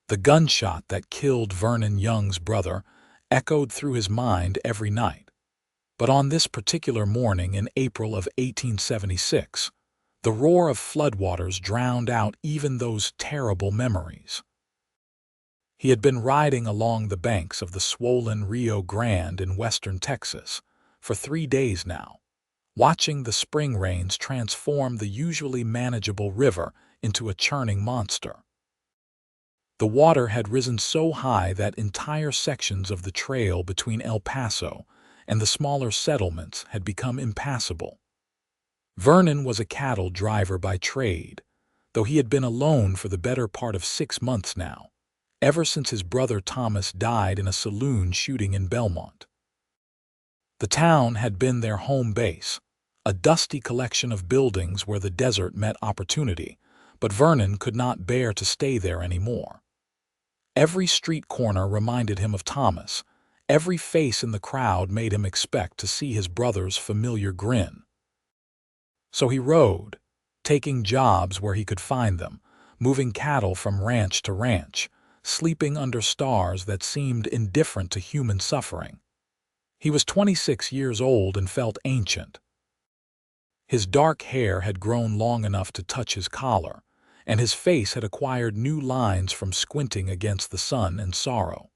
The gunshot that killed Vernon Young's brother echoed through his mind every night. But on this particular morning in April of 1876, the roar of floodwaters drowned out even those terrible memories. He had been riding along the banks of the swollen Rio Grande in western Texas for 3 days now, watching the spring rains transform the usually manageable river into a churning monster. The water had risen so high that entire sections of the trail between El Paso and the smaller settlements had become impassable. Vernon was a cattle driver by trade, though he had been alone for the better part of 6 months now, ever since his brother Thomas died in a saloon shooting in Belmont. The town had been their home base, a dusty collection of buildings where the desert met opportunity, but Vernon could not bear to stay there anymore. Every street corner reminded him of Thomas. Every face in the crowd made him expect to see his brother's familiar grin. So he rode, taking jobs where he could find them, moving cattle from ranch to ranch, sleeping under stars that seemed indifferent to human suffering. He was 26 years old and felt ancient. His dark hair had grown long enough to touch his collar, and his face had acquired new lines from squinting against the sun and sorrow.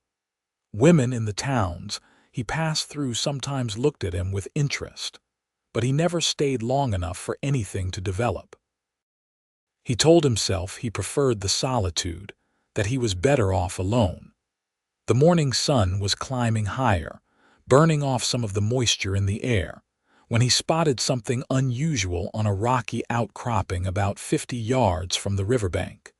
Women in the towns he passed through sometimes looked at him with interest, but he never stayed long enough for anything to develop. He told himself he preferred the solitude, that he was better off alone. The morning sun was climbing higher, burning off some of the moisture in the air, when he spotted something unusual on a rocky outcropping about 50 yards from the riverbank.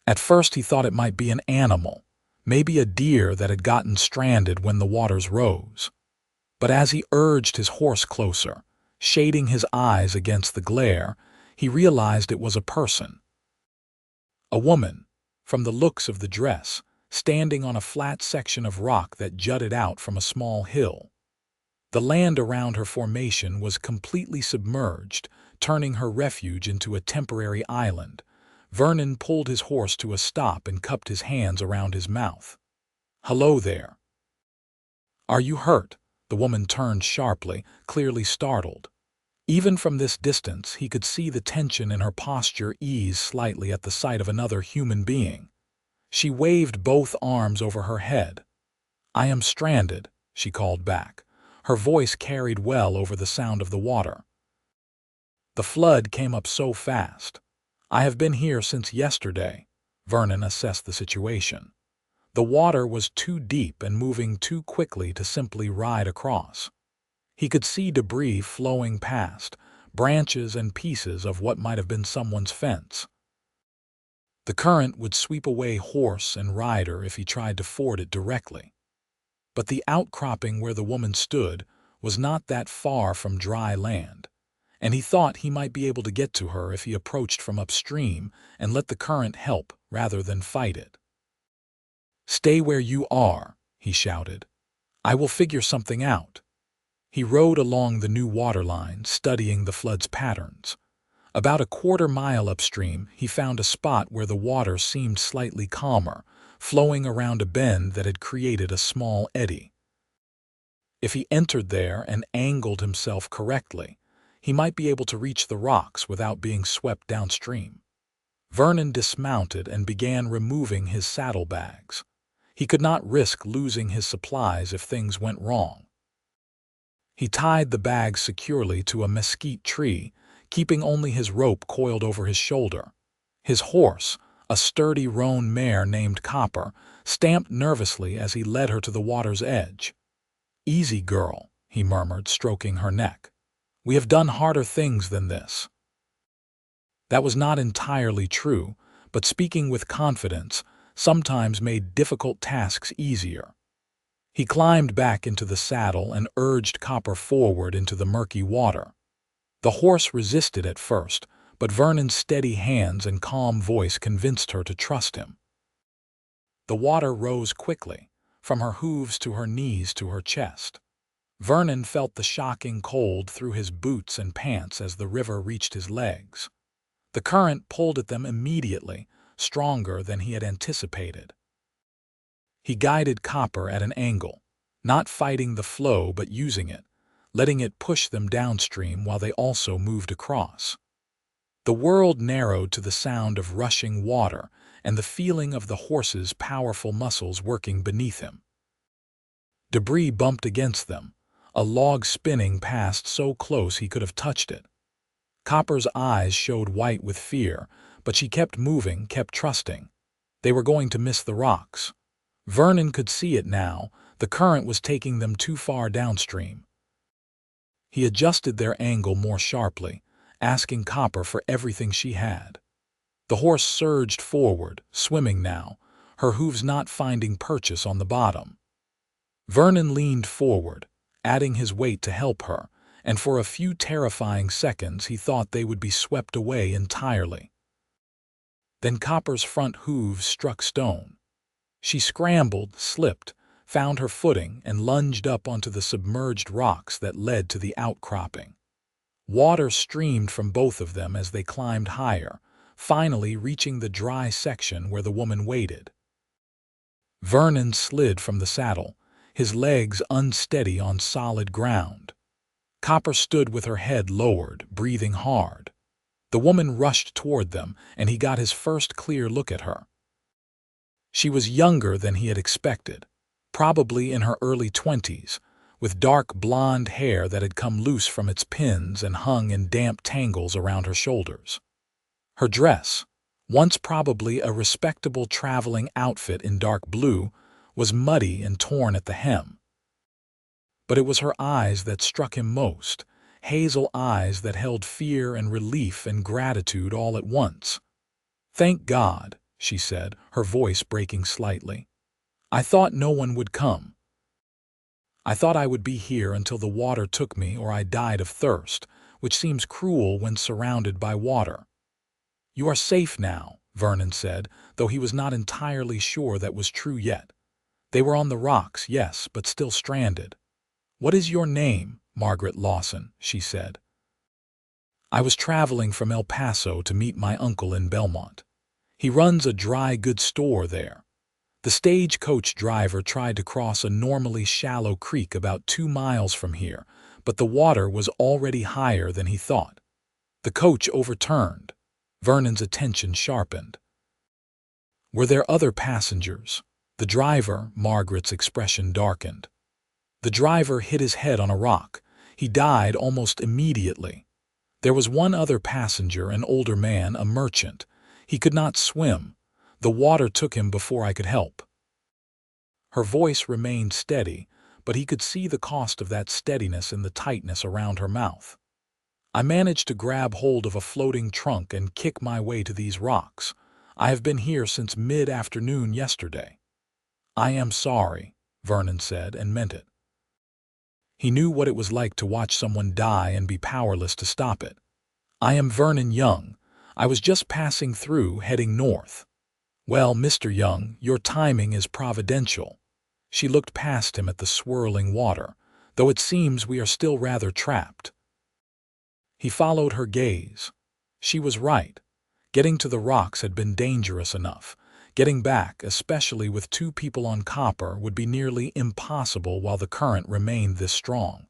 At first he thought it might be an animal, maybe a deer that had gotten stranded when the waters rose. But as he urged his horse closer, shading his eyes against the glare, he realized it was a person. A woman, from the looks of the dress, standing on a flat section of rock that jutted out from a small hill. The land around her formation was completely submerged, turning her refuge into a temporary island. Vernon pulled his horse to a stop and cupped his hands around his mouth. "Hello there." "Are you hurt?" The woman turned sharply, clearly startled. Even from this distance, he could see the tension in her posture ease slightly at the sight of another human being. She waved both arms over her head. "I am stranded," she called back. Her voice carried well over the sound of the water. "The flood came up so fast. I have been here since yesterday." Vernon assessed the situation. The water was too deep and moving too quickly to simply ride across. He could see debris flowing past, branches and pieces of what might have been someone's fence. The current would sweep away horse and rider if he tried to ford it directly. But the outcropping where the woman stood was not that far from dry land, and he thought he might be able to get to her if he approached from upstream and let the current help rather than fight it. "Stay where you are," he shouted. "I will figure something out." He rode along the new waterline, studying the flood's patterns. About a quarter-mile upstream, he found a spot where the water seemed slightly calmer, flowing around a bend that had created a small eddy. If he entered there and angled himself correctly, he might be able to reach the rocks without being swept downstream. Vernon dismounted and began removing his saddlebags. He could not risk losing his supplies if things went wrong. He tied the bags securely to a mesquite tree, keeping only his rope coiled over his shoulder. His horse, a sturdy roan mare named Copper, stamped nervously as he led her to the water's edge. "Easy, girl," he murmured, stroking her neck. "We have done harder things than this." That was not entirely true, but speaking with confidence sometimes made difficult tasks easier. He climbed back into the saddle and urged Copper forward into the murky water. The horse resisted at first, but Vernon's steady hands and calm voice convinced her to trust him. The water rose quickly, from her hooves to her knees to her chest. Vernon felt the shocking cold through his boots and pants as the river reached his legs. The current pulled at them immediately, stronger than he had anticipated. He guided Copper at an angle, not fighting the flow but using it, letting it push them downstream while they also moved across. The world narrowed to the sound of rushing water and the feeling of the horse's powerful muscles working beneath him. Debris bumped against them, a log spinning past so close he could have touched it. Copper's eyes showed white with fear, but she kept moving, kept trusting. They were going to miss the rocks. Vernon could see it now. The current was taking them too far downstream. He adjusted their angle more sharply, asking Copper for everything she had. The horse surged forward, swimming now, her hooves not finding purchase on the bottom. Vernon leaned forward, adding his weight to help her, and for a few terrifying seconds he thought they would be swept away entirely. Then Copper's front hooves struck stone. She scrambled, slipped, found her footing, and lunged up onto the submerged rocks that led to the outcropping. Water streamed from both of them as they climbed higher, finally reaching the dry section where the woman waited. Vernon slid from the saddle, his legs unsteady on solid ground. Copper stood with her head lowered, breathing hard. The woman rushed toward them, and he got his first clear look at her. She was younger than he had expected, probably in her early 20s, with dark blonde hair that had come loose from its pins and hung in damp tangles around her shoulders. Her dress, once probably a respectable traveling outfit in dark blue, was muddy and torn at the hem. But it was her eyes that struck him most, hazel eyes that held fear and relief and gratitude all at once. "Thank God," she said, her voice breaking slightly. "I thought no one would come. I thought I would be here until the water took me or I died of thirst, which seems cruel when surrounded by water." "You are safe now," Vernon said, though he was not entirely sure that was true yet. They were on the rocks, yes, but still stranded. "What is your name?" "Margaret Lawson," she said. "I was traveling from El Paso to meet my uncle in Belmont. He runs a dry goods store there. The stagecoach driver tried to cross a normally shallow creek about 2 miles from here, but the water was already higher than he thought. The coach overturned." Vernon's attention sharpened. "Were there other passengers?" "The driver," Margaret's expression darkened. "The driver hit his head on a rock. He died almost immediately. There was one other passenger, an older man, a merchant. He could not swim. The water took him before I could help." Her voice remained steady, but he could see the cost of that steadiness in the tightness around her mouth. "I managed to grab hold of a floating trunk and kick my way to these rocks. I have been here since mid-afternoon yesterday." "I am sorry," Vernon said, and meant it. He knew what it was like to watch someone die and be powerless to stop it. "I am Vernon Young. I was just passing through, heading north." "Well, Mr. Young, your timing is providential." She looked past him at the swirling water, "though it seems we are still rather trapped." He followed her gaze. She was right. Getting to the rocks had been dangerous enough. Getting back, especially with 2 people on Copper, would be nearly impossible while the current remained this strong.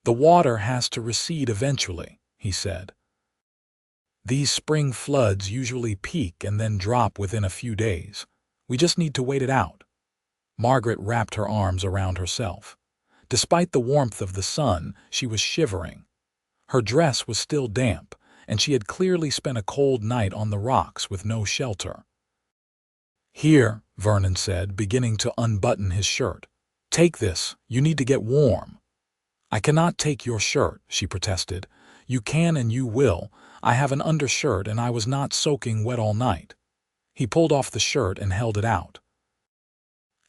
"The water has to recede eventually," he said. "These spring floods usually peak and then drop within a few days. We just need to wait it out." Margaret wrapped her arms around herself. Despite the warmth of the sun, she was shivering. Her dress was still damp, and she had clearly spent a cold night on the rocks with no shelter. "Here," Vernon said, beginning to unbutton his shirt. "Take this. You need to get warm." "I cannot take your shirt," she protested. "You can and you will. I have an undershirt and I was not soaking wet all night." He pulled off the shirt and held it out.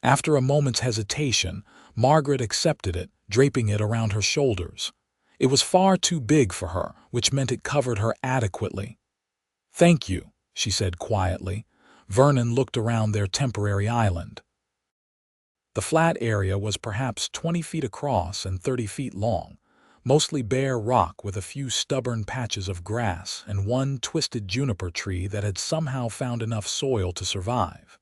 After a moment's hesitation, Margaret accepted it, draping it around her shoulders. It was far too big for her, which meant it covered her adequately. "Thank you," she said quietly. Vernon looked around their temporary island. The flat area was perhaps 20 feet across and 30 feet long, mostly bare rock with a few stubborn patches of grass and one twisted juniper tree that had somehow found enough soil to survive.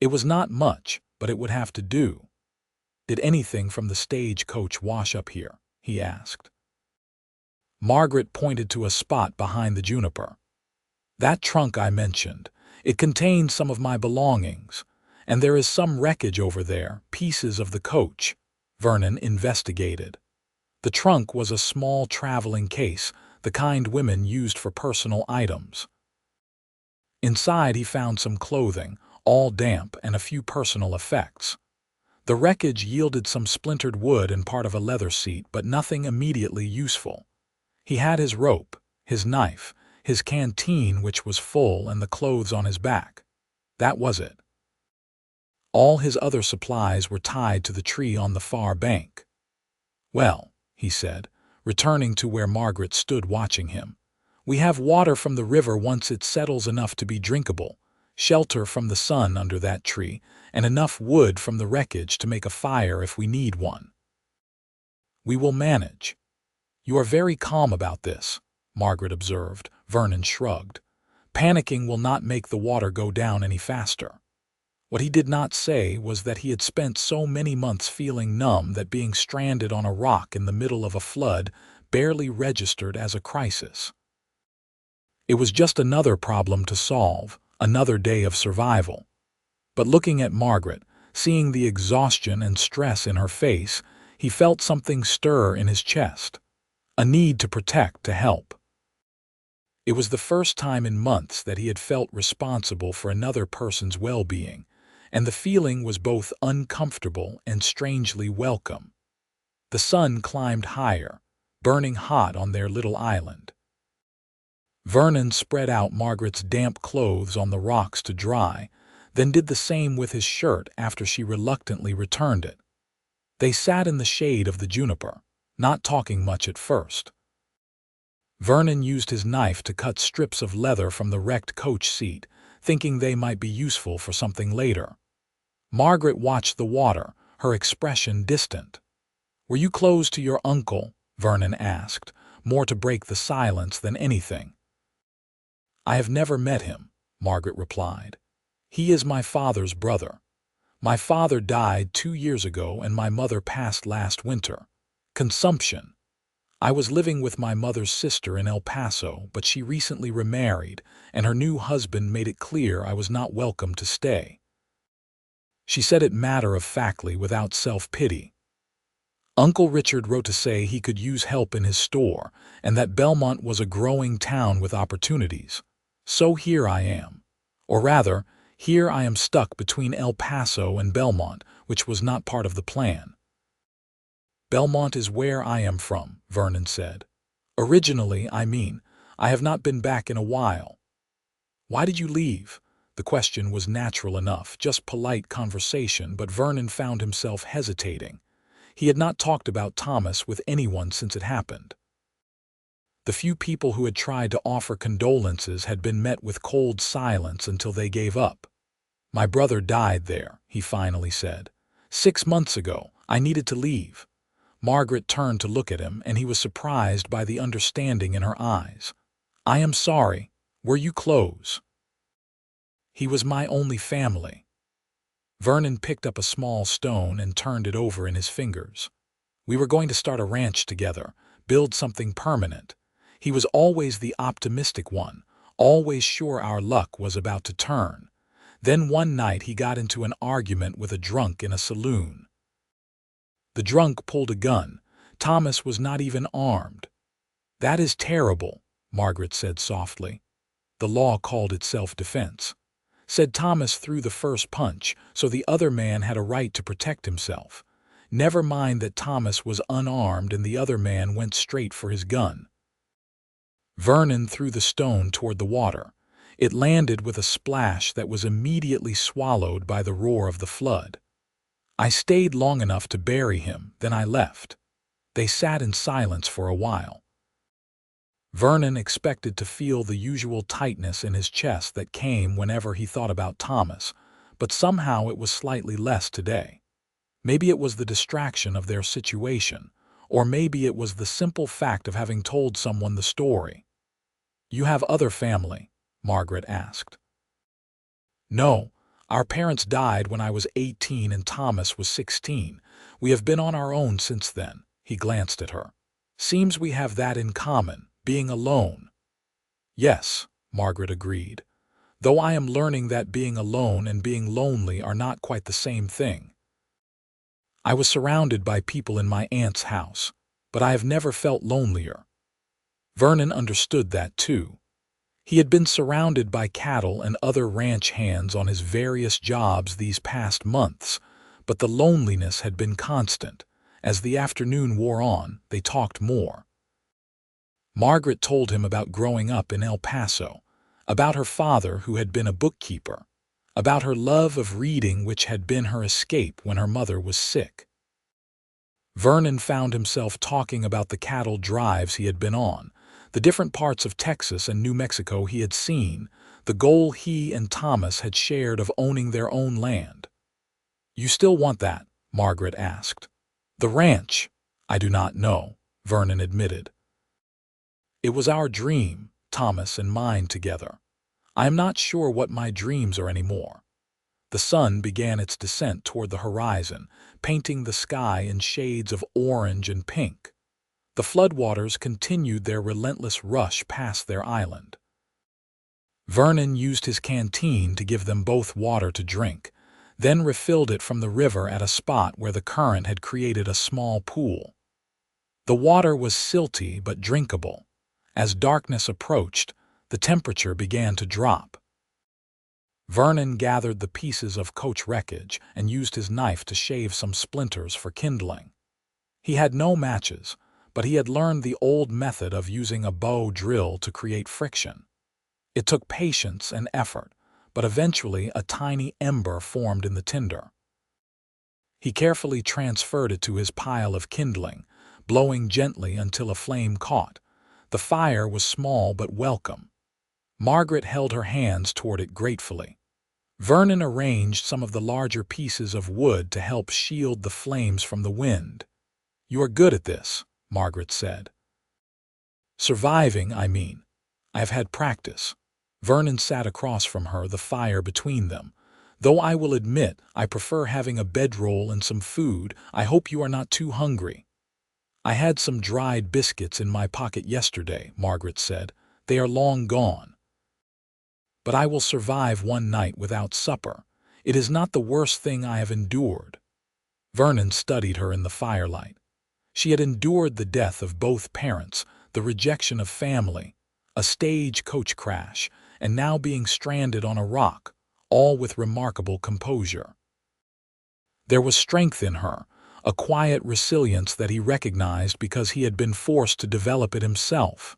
It was not much, but it would have to do. "Did anything from the stagecoach wash up here?" he asked. Margaret pointed to a spot behind the juniper. "That trunk I mentioned. It contained some of my belongings. And there is some wreckage over there, pieces of the coach." Vernon investigated. The trunk was a small traveling case, the kind women used for personal items. Inside he found some clothing, all damp, and a few personal effects. The wreckage yielded some splintered wood and part of a leather seat, but nothing immediately useful. He had his rope, his knife, his canteen which was full, and the clothes on his back. That was it. All his other supplies were tied to the tree on the far bank. "Well," he said, returning to where Margaret stood watching him, "we have water from the river once it settles enough to be drinkable, shelter from the sun under that tree, and enough wood from the wreckage to make a fire if we need one. We will manage." "You are very calm about this," Margaret observed. Vernon shrugged. "Panicking will not make the water go down any faster." What he did not say was that he had spent so many months feeling numb that being stranded on a rock in the middle of a flood barely registered as a crisis. It was just another problem to solve, another day of survival. But looking at Margaret, seeing the exhaustion and stress in her face, he felt something stir in his chest, a need to protect, to help. It was the first time in months that he had felt responsible for another person's well-being, and the feeling was both uncomfortable and strangely welcome. The sun climbed higher, burning hot on their little island. Vernon spread out Margaret's damp clothes on the rocks to dry, then did the same with his shirt after she reluctantly returned it. They sat in the shade of the juniper, not talking much at first. Vernon used his knife to cut strips of leather from the wrecked coach seat, thinking they might be useful for something later. Margaret watched the water, her expression distant. "Were you close to your uncle?" Vernon asked, more to break the silence than anything. "I have never met him," Margaret replied. "He is my father's brother. My father died 2 years ago and my mother passed last winter. Consumption. I was living with my mother's sister in El Paso, but she recently remarried, and her new husband made it clear I was not welcome to stay." She said it matter-of-factly, without self-pity. "Uncle Richard wrote to say he could use help in his store, and that Belmont was a growing town with opportunities. So here I am. Or rather, here I am stuck between El Paso and Belmont, which was not part of the plan." "Belmont is where I am from," Vernon said. "Originally, I mean. I have not been back in a while." "Why did you leave?" The question was natural enough, just polite conversation, but Vernon found himself hesitating. He had not talked about Thomas with anyone since it happened. The few people who had tried to offer condolences had been met with cold silence until they gave up. "My brother died there," he finally said. 6 months ago. I needed to leave." Margaret turned to look at him, and he was surprised by the understanding in her eyes. "I am sorry. Were you close?" "He was my only family." Vernon picked up a small stone and turned it over in his fingers. "We were going to start a ranch together, build something permanent. He was always the optimistic one, always sure our luck was about to turn. Then one night he got into an argument with a drunk in a saloon. The drunk pulled a gun. Thomas was not even armed." "That is terrible," Margaret said softly. "The law called it self-defense. Said Thomas threw the first punch, so the other man had a right to protect himself. Never mind that Thomas was unarmed and the other man went straight for his gun." Vernon threw the stone toward the water. It landed with a splash that was immediately swallowed by the roar of the flood. "I stayed long enough to bury him, then I left." They sat in silence for a while. Vernon expected to feel the usual tightness in his chest that came whenever he thought about Thomas, but somehow it was slightly less today. Maybe it was the distraction of their situation, Or maybe it was the simple fact of having told someone the story. "You have other family?" Margaret asked. "No. Our parents died when I was 18 and Thomas was 16. We have been on our own since then." He glanced at her. "Seems we have that in common, being alone." "Yes," Margaret agreed, "though I am learning that being alone and being lonely are not quite the same thing. I was surrounded by people in my aunt's house, but I have never felt lonelier." Vernon understood that too. He had been surrounded by cattle and other ranch hands on his various jobs these past months, but the loneliness had been constant. As the afternoon wore on, they talked more. Margaret told him about growing up in El Paso, about her father who had been a bookkeeper, about her love of reading which had been her escape when her mother was sick. Vernon found himself talking about the cattle drives he had been on, the different parts of Texas and New Mexico he had seen, the goal he and Thomas had shared of owning their own land. "You still want that?" Margaret asked. "The ranch? I do not know," Vernon admitted. "It was our dream, Thomas and mine together. I am not sure what my dreams are anymore." The sun began its descent toward the horizon, painting the sky in shades of orange and pink. The floodwaters continued their relentless rush past their island. Vernon used his canteen to give them both water to drink, then refilled it from the river at a spot where the current had created a small pool. The water was silty but drinkable. As darkness approached, the temperature began to drop. Vernon gathered the pieces of coach wreckage and used his knife to shave some splinters for kindling. He had no matches, but he had learned the old method of using a bow drill to create friction. It took patience and effort, but eventually a tiny ember formed in the tinder. He carefully transferred it to his pile of kindling, blowing gently until a flame caught. The fire was small but welcome. Margaret held her hands toward it gratefully. Vernon arranged some of the larger pieces of wood to help shield the flames from the wind. "You are good at this," Margaret said. "Surviving, I mean. I have had practice." Vernon sat across from her, the fire between them. "Though I will admit I prefer having a bedroll and some food. I hope you are not too hungry." "I had some dried biscuits in my pocket yesterday," Margaret said. "They are long gone. But I will survive one night without supper. It is not the worst thing I have endured." Vernon studied her in the firelight. She had endured the death of both parents, the rejection of family, a stagecoach crash, and now being stranded on a rock, all with remarkable composure. There was strength in her, a quiet resilience that he recognized because he had been forced to develop it himself.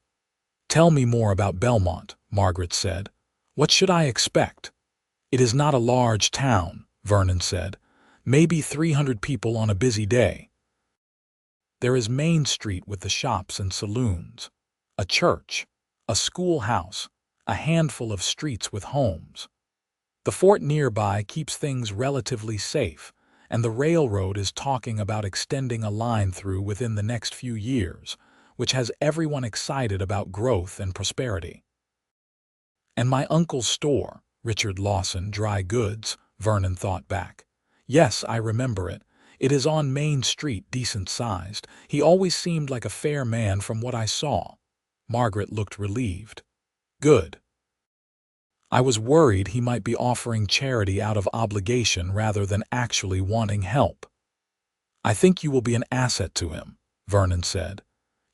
"Tell me more about Belmont," Margaret said. "What should I expect?" "It is not a large town," Vernon said. "Maybe 300 people on a busy day. There is Main Street with the shops and saloons, a church, a schoolhouse, a handful of streets with homes. The fort nearby keeps things relatively safe, and the railroad is talking about extending a line through within the next few years, which has everyone excited about growth and prosperity." "And my uncle's store, Richard Lawson Dry Goods," Vernon thought back. "Yes, I remember it. It is on Main Street, decent-sized. He always seemed like a fair man from what I saw." Margaret looked relieved. "Good. I was worried he might be offering charity out of obligation rather than actually wanting help." "I think you will be an asset to him," Vernon said.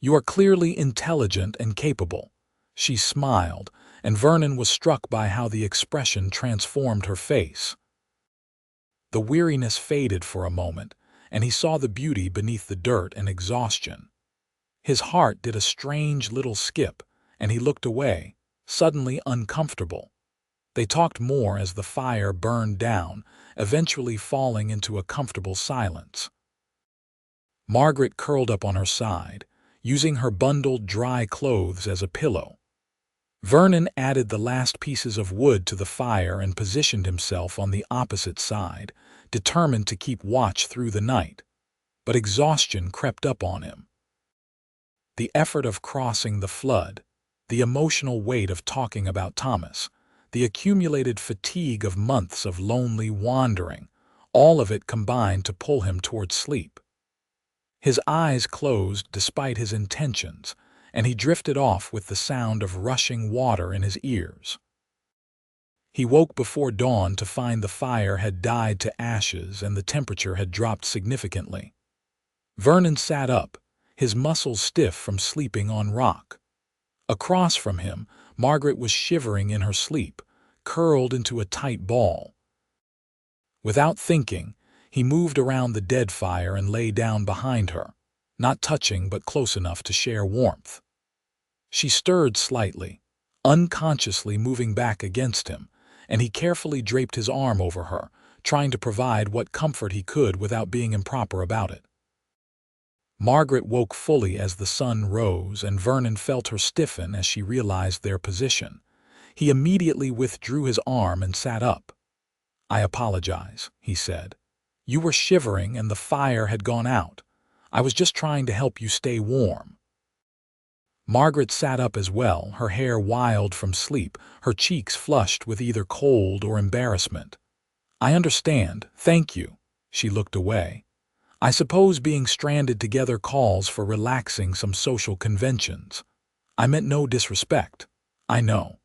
"You are clearly intelligent and capable." She smiled, and Vernon was struck by how the expression transformed her face. The weariness faded for a moment, and he saw the beauty beneath the dirt and exhaustion. His heart did a strange little skip, and he looked away, suddenly uncomfortable. They talked more as the fire burned down, eventually falling into a comfortable silence. Margaret curled up on her side, using her bundled dry clothes as a pillow. Vernon added the last pieces of wood to the fire and positioned himself on the opposite side, determined to keep watch through the night. But exhaustion crept up on him. The effort of crossing the flood, the emotional weight of talking about Thomas, the accumulated fatigue of months of lonely wandering, all of it combined to pull him toward sleep. His eyes closed despite his intentions, and he drifted off with the sound of rushing water in his ears. He woke before dawn to find the fire had died to ashes and the temperature had dropped significantly. Vernon sat up, his muscles stiff from sleeping on rock. Across from him, Margaret was shivering in her sleep, curled into a tight ball. Without thinking, he moved around the dead fire and lay down behind her, not touching but close enough to share warmth. She stirred slightly, unconsciously moving back against him, and he carefully draped his arm over her, trying to provide what comfort he could without being improper about it. Margaret woke fully as the sun rose, and Vernon felt her stiffen as she realized their position. He immediately withdrew his arm and sat up. "I apologize," he said. "You were shivering and the fire had gone out. I was just trying to help you stay warm." Margaret sat up as well, her hair wild from sleep, her cheeks flushed with either cold or embarrassment. "I understand, thank you." She looked away. "I suppose being stranded together calls for relaxing some social conventions. I meant no disrespect. I know."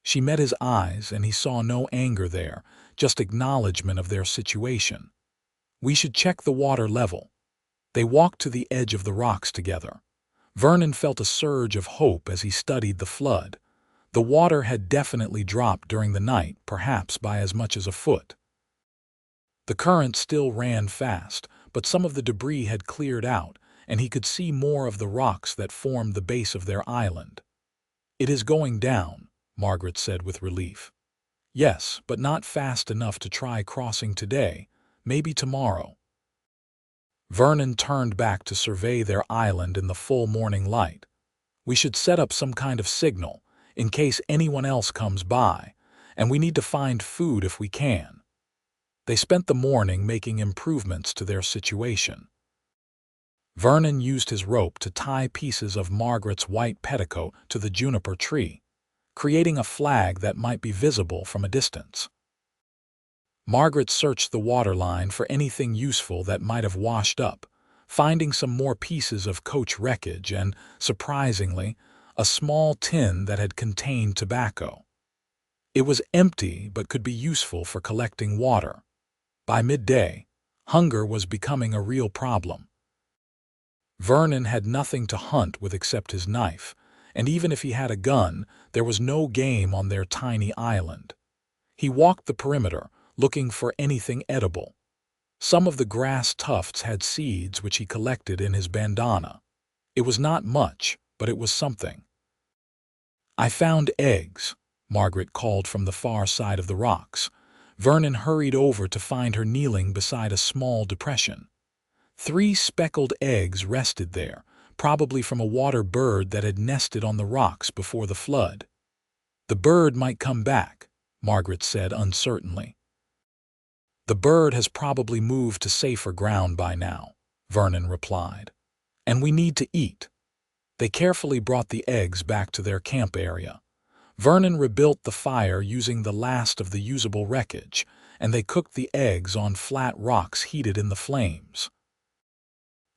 She met his eyes, and he saw no anger there, just acknowledgement of their situation. "We should check the water level." They walked to the edge of the rocks together. Vernon felt a surge of hope as he studied the flood. The water had definitely dropped during the night, perhaps by as much as a foot. The current still ran fast, but some of the debris had cleared out, and he could see more of the rocks that formed the base of their island. "It is going down," Margaret said with relief. "Yes, but not fast enough to try crossing today, maybe tomorrow." Vernon turned back to survey their island in the full morning light. "We should set up some kind of signal, in case anyone else comes by, and we need to find food if we can." They spent the morning making improvements to their situation. Vernon used his rope to tie pieces of Margaret's white petticoat to the juniper tree, creating a flag that might be visible from a distance. Margaret searched the waterline for anything useful that might have washed up, finding some more pieces of coach wreckage and, surprisingly, a small tin that had contained tobacco. It was empty but could be useful for collecting water. By midday, hunger was becoming a real problem. Vernon had nothing to hunt with except his knife, and even if he had a gun, there was no game on their tiny island. He walked the perimeter, looking for anything edible. Some of the grass tufts had seeds which he collected in his bandana. It was not much, but it was something. "I found eggs," Margaret called from the far side of the rocks. Vernon hurried over to find her kneeling beside a small depression. 3 speckled eggs rested there, probably from a water bird that had nested on the rocks before the flood. "The bird might come back," Margaret said uncertainly. "The bird has probably moved to safer ground by now," Vernon replied. "And we need to eat." They carefully brought the eggs back to their camp area. Vernon rebuilt the fire using the last of the usable wreckage, and they cooked the eggs on flat rocks heated in the flames.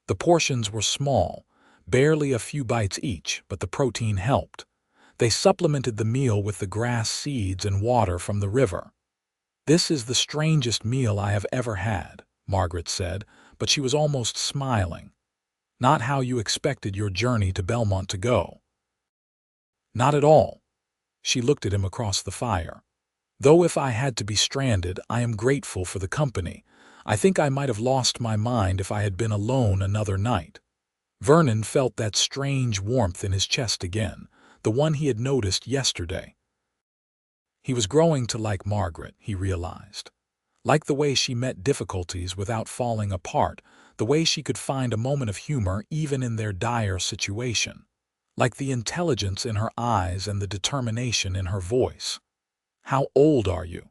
The portions were small, barely a few bites each, but the protein helped. They supplemented the meal with the grass seeds and water from the river. "This is the strangest meal I have ever had," Margaret said, but she was almost smiling. "Not how you expected your journey to Belmont to go." "Not at all." She looked at him across the fire. "Though if I had to be stranded, I am grateful for the company. I think I might have lost my mind if I had been alone another night." Vernon felt that strange warmth in his chest again, the one he had noticed yesterday. He was growing to like Margaret, he realized. Like the way she met difficulties without falling apart, the way she could find a moment of humor even in their dire situation. Like the intelligence in her eyes and the determination in her voice. "How old are you?"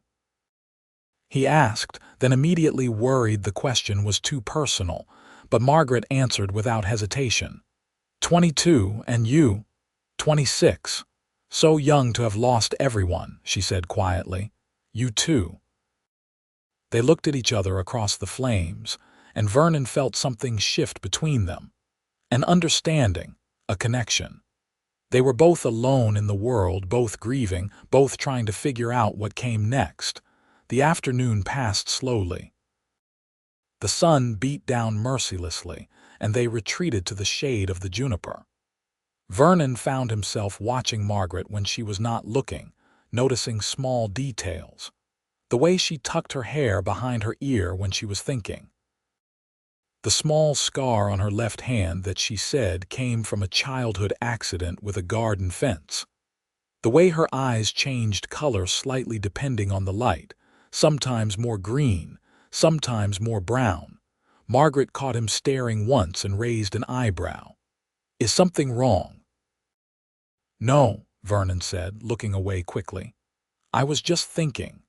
he asked, then immediately worried the question was too personal, but Margaret answered without hesitation. "22, and you? 26. So young to have lost everyone," she said quietly. "You too." They looked at each other across the flames, and Vernon felt something shift between them. An understanding, a connection. They were both alone in the world, both grieving, both trying to figure out what came next. The afternoon passed slowly. The sun beat down mercilessly, and they retreated to the shade of the juniper. Vernon found himself watching Margaret when she was not looking, noticing small details. The way she tucked her hair behind her ear when she was thinking. The small scar on her left hand that she said came from a childhood accident with a garden fence. The way her eyes changed color slightly depending on the light, sometimes more green, sometimes more brown. Margaret caught him staring once and raised an eyebrow. "Is something wrong?" "No," Vernon said, looking away quickly. "I was just thinking."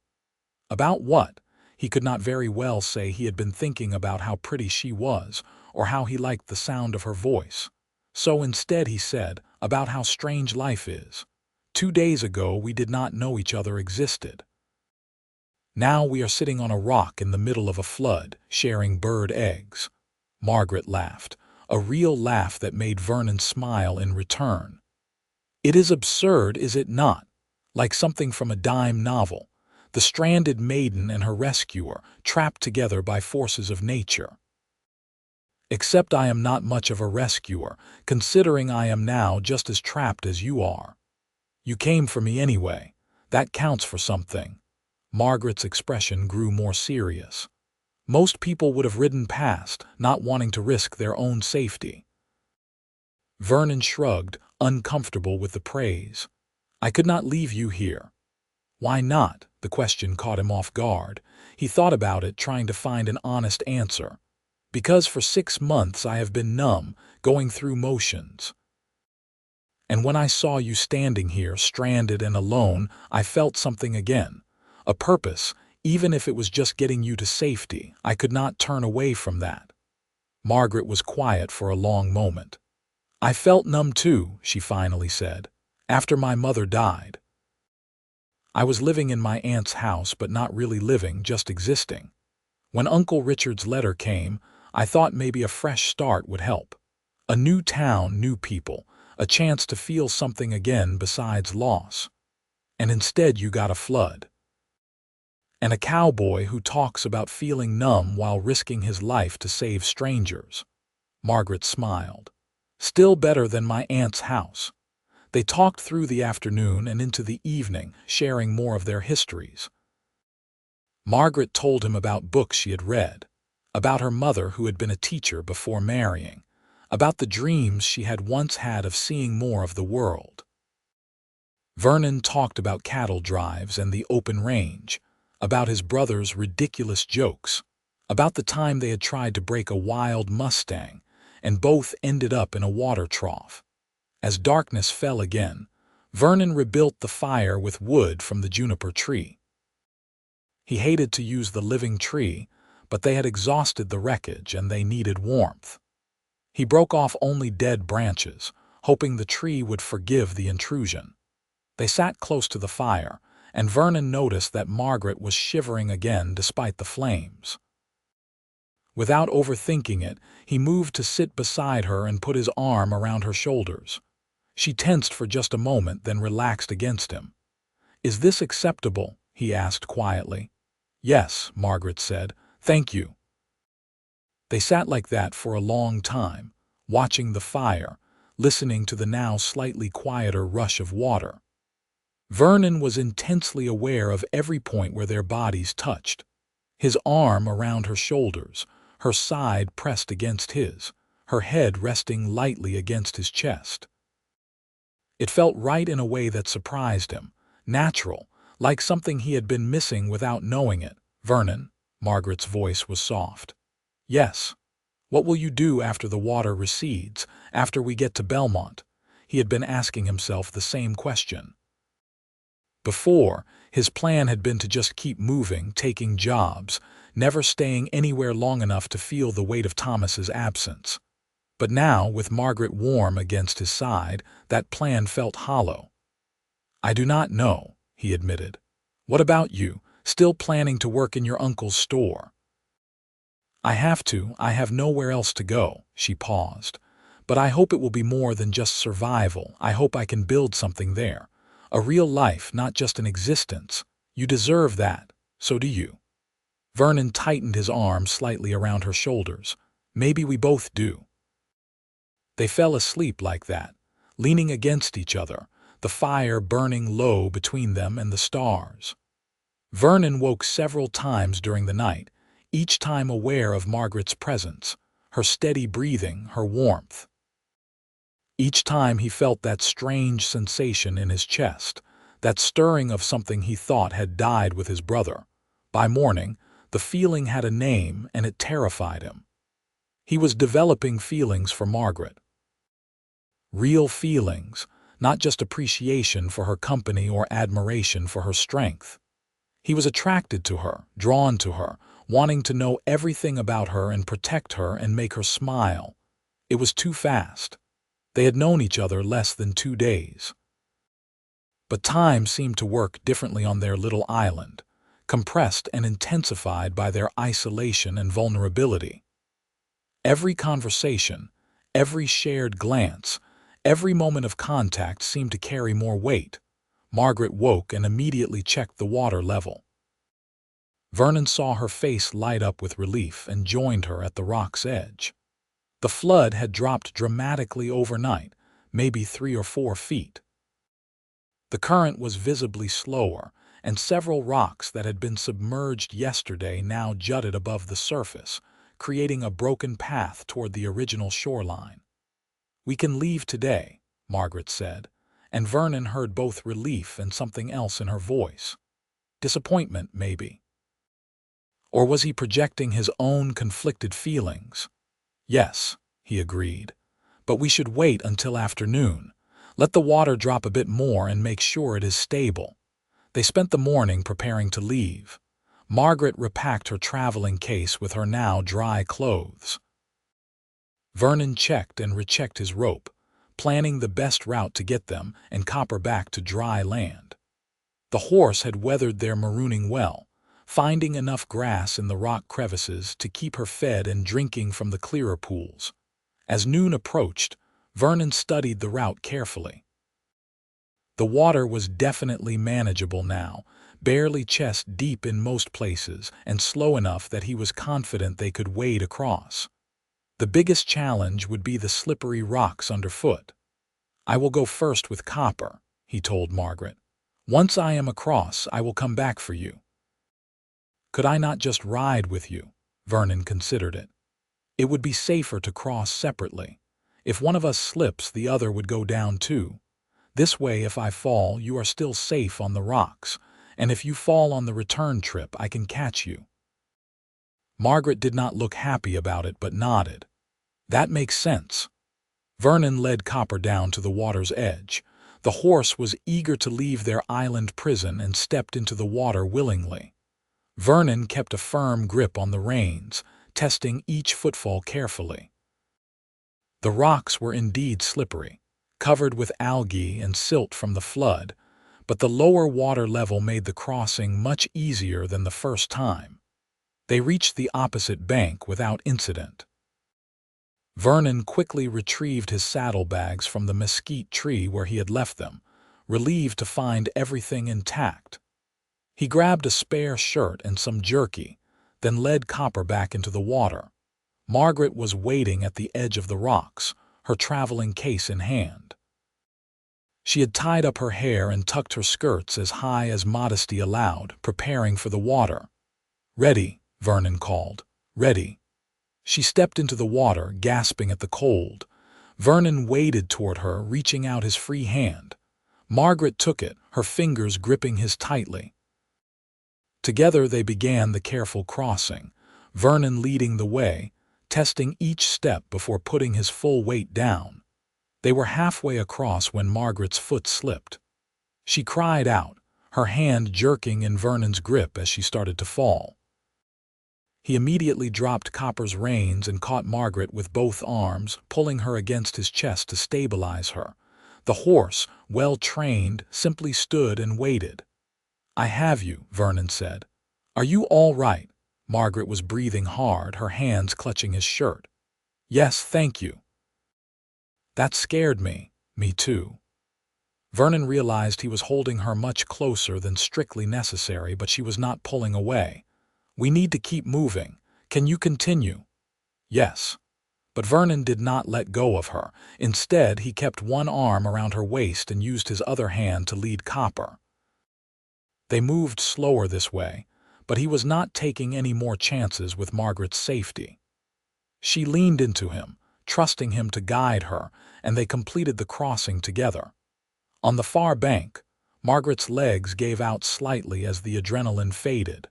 About what? He could not very well say. He had been thinking about how pretty she was, or how he liked the sound of her voice. So instead he said, about how strange life is. 2 days ago we did not know each other existed. Now we are sitting on a rock in the middle of a flood, sharing bird eggs. Margaret laughed, a real laugh that made Vernon smile in return. "It is absurd, is it not? Like something from a dime novel. The stranded maiden and her rescuer, trapped together by forces of nature. Except I am not much of a rescuer, considering I am now just as trapped as you are. You came for me anyway. That counts for something." Margaret's expression grew more serious. "Most people would have ridden past, not wanting to risk their own safety." Vernon shrugged, uncomfortable with the praise. "I could not leave you here." "Why not?" The question caught him off guard. He thought about it, trying to find an honest answer. "Because for 6 months I have been numb, going through motions. And when I saw you standing here, stranded and alone, I felt something again. A purpose, even if it was just getting you to safety. I could not turn away from that." Margaret was quiet for a long moment. "I felt numb too," she finally said, "after my mother died. I was living in my aunt's house, but not really living, just existing. When Uncle Richard's letter came, I thought maybe a fresh start would help. A new town, new people, a chance to feel something again besides loss. And instead you got a flood. And a cowboy who talks about feeling numb while risking his life to save strangers." Margaret smiled. "Still better than my aunt's house." They talked through the afternoon and into the evening, sharing more of their histories. Margaret told him about books she had read, about her mother who had been a teacher before marrying, about the dreams she had once had of seeing more of the world. Vernon talked about cattle drives and the open range, about his brother's ridiculous jokes, about the time they had tried to break a wild Mustang, and both ended up in a water trough. As darkness fell again, Vernon rebuilt the fire with wood from the juniper tree. He hated to use the living tree, but they had exhausted the wreckage and they needed warmth. He broke off only dead branches, hoping the tree would forgive the intrusion. They sat close to the fire, and Vernon noticed that Margaret was shivering again despite the flames. Without overthinking it, he moved to sit beside her and put his arm around her shoulders. She tensed for just a moment, then relaxed against him. "Is this acceptable?" he asked quietly. "Yes," Margaret said. "Thank you." They sat like that for a long time, watching the fire, listening to the now slightly quieter rush of water. Vernon was intensely aware of every point where their bodies touched. His arm around her shoulders, her side pressed against his, her head resting lightly against his chest. It felt right in a way that surprised him, natural, like something he had been missing without knowing it. "Vernon," Margaret's voice was soft. "Yes. What will you do after the water recedes, after we get to Belmont?" He had been asking himself the same question. Before, his plan had been to just keep moving, taking jobs, never staying anywhere long enough to feel the weight of Thomas's absence. But now, with Margaret warm against his side, that plan felt hollow. "I do not know," he admitted. "What about you? Still planning to work in your uncle's store?" "I have to. I have nowhere else to go," she paused. "But I hope it will be more than just survival. I hope I can build something there. A real life, not just an existence. You deserve that. So do you." Vernon tightened his arm slightly around her shoulders. "Maybe we both do." They fell asleep like that, leaning against each other, the fire burning low between them and the stars. Vernon woke several times during the night, each time aware of Margaret's presence, her steady breathing, her warmth. Each time he felt that strange sensation in his chest, that stirring of something he thought had died with his brother. By morning, the feeling had a name and it terrified him. He was developing feelings for Margaret. Real feelings, not just appreciation for her company or admiration for her strength. He was attracted to her, drawn to her, wanting to know everything about her and protect her and make her smile. It was too fast. They had known each other less than 2 days. But time seemed to work differently on their little island, compressed and intensified by their isolation and vulnerability. Every conversation, every shared glance, every moment of contact seemed to carry more weight. Margaret woke and immediately checked the water level. Vernon saw her face light up with relief and joined her at the rock's edge. The flood had dropped dramatically overnight, maybe 3 or 4 feet. The current was visibly slower, and several rocks that had been submerged yesterday now jutted above the surface, creating a broken path toward the original shoreline. "We can leave today," Margaret said, and Vernon heard both relief and something else in her voice. Disappointment, maybe. Or was he projecting his own conflicted feelings? "Yes," he agreed, "but we should wait until afternoon. Let the water drop a bit more and make sure it is stable." They spent the morning preparing to leave. Margaret repacked her traveling case with her now dry clothes. Vernon checked and rechecked his rope, planning the best route to get them and Copper back to dry land. The horse had weathered their marooning well, finding enough grass in the rock crevices to keep her fed and drinking from the clearer pools. As noon approached, Vernon studied the route carefully. The water was definitely manageable now, barely chest deep in most places and slow enough that he was confident they could wade across. The biggest challenge would be the slippery rocks underfoot. "I will go first with Copper," he told Margaret. "Once I am across, I will come back for you." "Could I not just ride with you?" Vernon considered it. "It would be safer to cross separately. If one of us slips, the other would go down too. This way, if I fall, you are still safe on the rocks, and if you fall on the return trip, I can catch you." Margaret did not look happy about it but nodded. "That makes sense." Vernon led Copper down to the water's edge. The horse was eager to leave their island prison and stepped into the water willingly. Vernon kept a firm grip on the reins, testing each footfall carefully. The rocks were indeed slippery, covered with algae and silt from the flood, but the lower water level made the crossing much easier than the first time. They reached the opposite bank without incident. Vernon quickly retrieved his saddlebags from the mesquite tree where he had left them, relieved to find everything intact. He grabbed a spare shirt and some jerky, then led Copper back into the water. Margaret was waiting at the edge of the rocks, her traveling case in hand. She had tied up her hair and tucked her skirts as high as modesty allowed, preparing for the water. "Ready," Vernon called. "Ready." She stepped into the water, gasping at the cold. Vernon waded toward her, reaching out his free hand. Margaret took it, her fingers gripping his tightly. Together they began the careful crossing, Vernon leading the way, testing each step before putting his full weight down. They were halfway across when Margaret's foot slipped. She cried out, her hand jerking in Vernon's grip as she started to fall. He immediately dropped Copper's reins and caught Margaret with both arms, pulling her against his chest to stabilize her. The horse, well trained, simply stood and waited. "I have you," Vernon said. "Are you all right?" Margaret was breathing hard, her hands clutching his shirt. "Yes, thank you." "That scared me." "Me too." Vernon realized he was holding her much closer than strictly necessary, but she was not pulling away. "We need to keep moving. Can you continue?" "Yes." But Vernon did not let go of her. Instead, he kept one arm around her waist and used his other hand to lead Copper. They moved slower this way, but he was not taking any more chances with Margaret's safety. She leaned into him, trusting him to guide her, and they completed the crossing together. On the far bank, Margaret's legs gave out slightly as the adrenaline faded.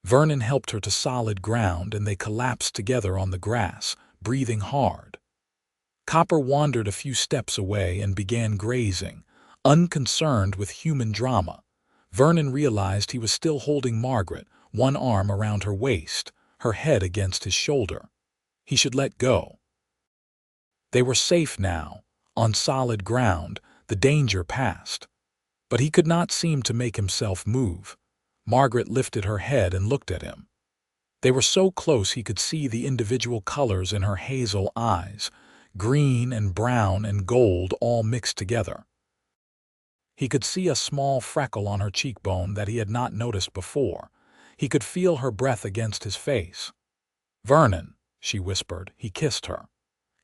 Vernon helped her to solid ground, and they collapsed together on the grass, breathing hard. Copper wandered a few steps away and began grazing, unconcerned with human drama. Vernon realized he was still holding Margaret, one arm around her waist, her head against his shoulder. He should let go. They were safe now, on solid ground, the danger past. But he could not seem to make himself move. Margaret lifted her head and looked at him. They were so close he could see the individual colors in her hazel eyes, green and brown and gold all mixed together. He could see a small freckle on her cheekbone that he had not noticed before. He could feel her breath against his face. "Vernon," she whispered. He kissed her.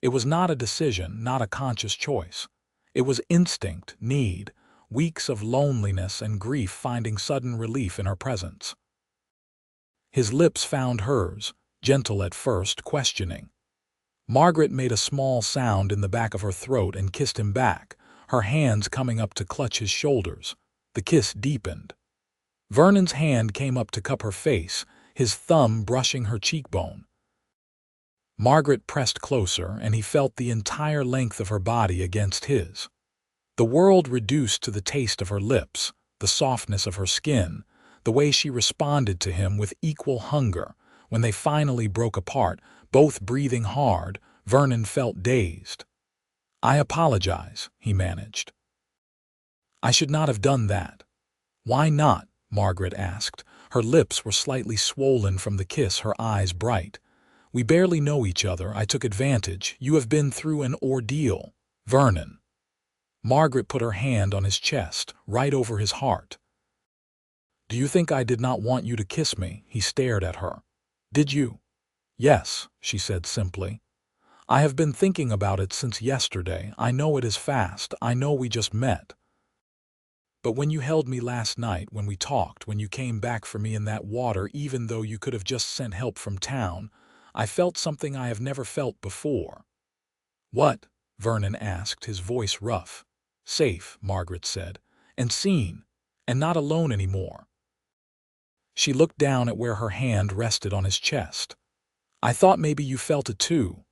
It was not a decision, not a conscious choice. It was instinct, need, weeks of loneliness and grief finding sudden relief in her presence. His lips found hers, gentle at first, questioning. Margaret made a small sound in the back of her throat and kissed him back, her hands coming up to clutch his shoulders. The kiss deepened. Vernon's hand came up to cup her face, his thumb brushing her cheekbone. Margaret pressed closer, and he felt the entire length of her body against his. The world reduced to the taste of her lips, the softness of her skin, the way she responded to him with equal hunger. When they finally broke apart, both breathing hard, Vernon felt dazed. "I apologize," he managed. "I should not have done that." "Why not?" Margaret asked. Her lips were slightly swollen from the kiss, her eyes bright. "We barely know each other. I took advantage. You have been through an ordeal, Vernon." Margaret put her hand on his chest, right over his heart. "Do you think I did not want you to kiss me?" He stared at her. "Did you?" "Yes," she said simply. "I have been thinking about it since yesterday. I know it is fast. I know we just met. But when you held me last night, when we talked, when you came back for me in that water, even though you could have just sent help from town, I felt something I have never felt before." "What?" Vernon asked, his voice rough. "Safe," Margaret said, "and seen, and not alone anymore." She looked down at where her hand rested on his chest. "I thought maybe you felt it too."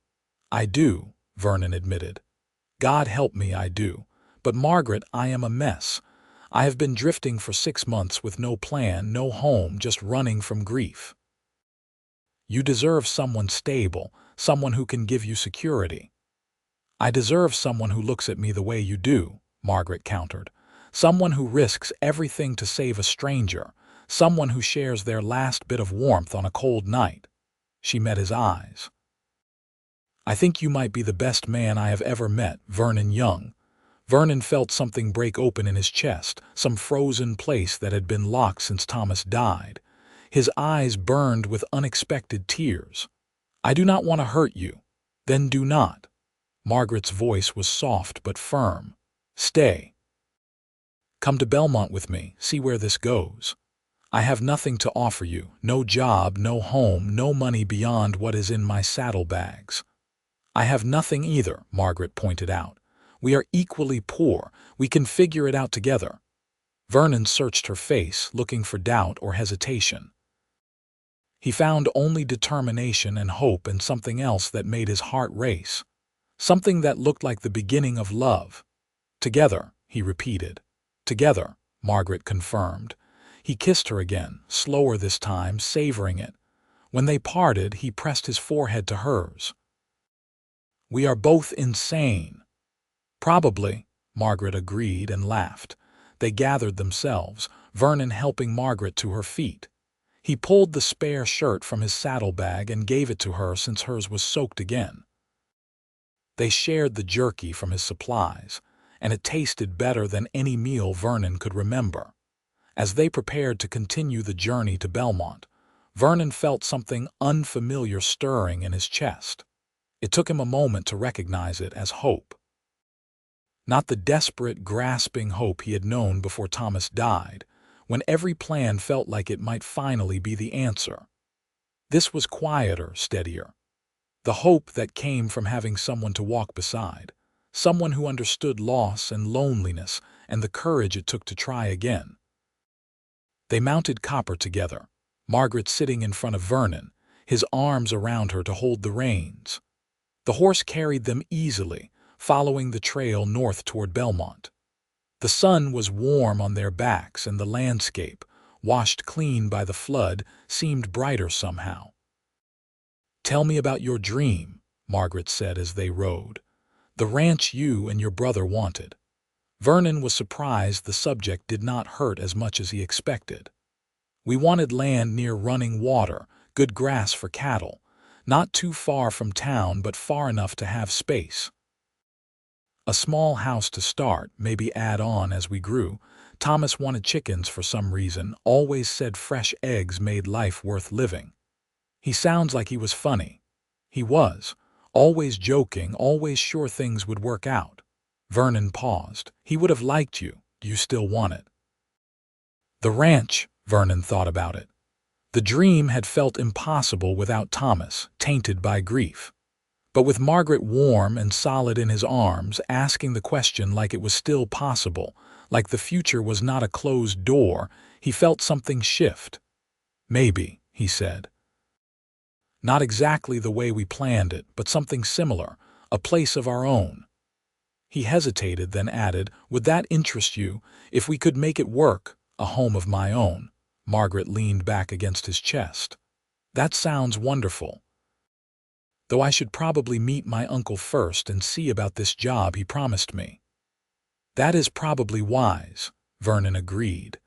"I do," Vernon admitted. "God help me, I do. But Margaret, I am a mess. I have been drifting for 6 months with no plan, no home, just running from grief." "You deserve someone stable, someone who can give you security." "I deserve someone who looks at me the way you do," Margaret countered. "Someone who risks everything to save a stranger, someone who shares their last bit of warmth on a cold night." She met his eyes. "I think you might be the best man I have ever met, Vernon Young." Vernon felt something break open in his chest, some frozen place that had been locked since Thomas died. His eyes burned with unexpected tears. "I do not want to hurt you." "Then do not." Margaret's voice was soft but firm. "Stay. Come to Belmont with me, see where this goes. I have nothing to offer you, no job, no home, no money beyond what is in my saddlebags." "I have nothing either," Margaret pointed out. "We are equally poor. We can figure it out together." Vernon searched her face, looking for doubt or hesitation. He found only determination and hope, and something else that made his heart race. Something that looked like the beginning of love. "Together," he repeated. "Together," Margaret confirmed. He kissed her again, slower this time, savoring it. When they parted, he pressed his forehead to hers. "We are both insane." "Probably," Margaret agreed and laughed. They gathered themselves, Vernon helping Margaret to her feet. He pulled the spare shirt from his saddlebag and gave it to her since hers was soaked again. They shared the jerky from his supplies, and it tasted better than any meal Vernon could remember. As they prepared to continue the journey to Belmont, Vernon felt something unfamiliar stirring in his chest. It took him a moment to recognize it as hope. Not the desperate, grasping hope he had known before Thomas died, when every plan felt like it might finally be the answer. This was quieter, steadier. The hope that came from having someone to walk beside, someone who understood loss and loneliness and the courage it took to try again. They mounted Copper together, Margaret sitting in front of Vernon, his arms around her to hold the reins. The horse carried them easily, following the trail north toward Belmont. The sun was warm on their backs, and the landscape, washed clean by the flood, seemed brighter somehow. "Tell me about your dream," Margaret said as they rode. "The ranch you and your brother wanted." Vernon was surprised the subject did not hurt as much as he expected. "We wanted land near running water, good grass for cattle, not too far from town but far enough to have space. A small house to start, maybe add on as we grew. Thomas wanted chickens for some reason, always said fresh eggs made life worth living." He sounds like he was funny. He was, always joking, always sure things would work out. Vernon paused. "He would have liked you. Do you still want it?" The ranch, Vernon thought about it. The dream had felt impossible without Thomas, tainted by grief. But with Margaret warm and solid in his arms, asking the question like it was still possible, like the future was not a closed door, he felt something shift. "Maybe," he said. "Not exactly the way we planned it, but something similar, a place of our own." He hesitated, then added, "Would that interest you, if we could make it work, a home of my own?" Margaret leaned back against his chest. "That sounds wonderful. Though I should probably meet my uncle first and see about this job he promised me." "That is probably wise," Vernon agreed.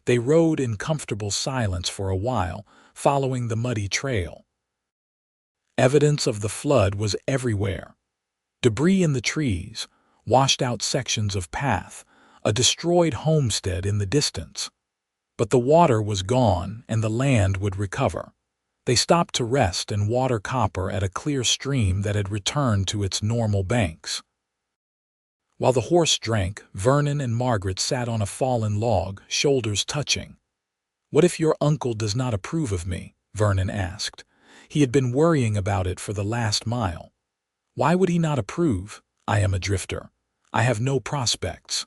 They rode in comfortable silence for a while, following the muddy trail. Evidence of the flood was everywhere. Debris in the trees, washed-out sections of path, a destroyed homestead in the distance. But the water was gone, and the land would recover. They stopped to rest and water Copper at a clear stream that had returned to its normal banks. While the horse drank, Vernon and Margaret sat on a fallen log, shoulders touching. "What if your uncle does not approve of me?" Vernon asked. He had been worrying about it for the last mile. "Why would he not approve? I am a drifter. I have no prospects.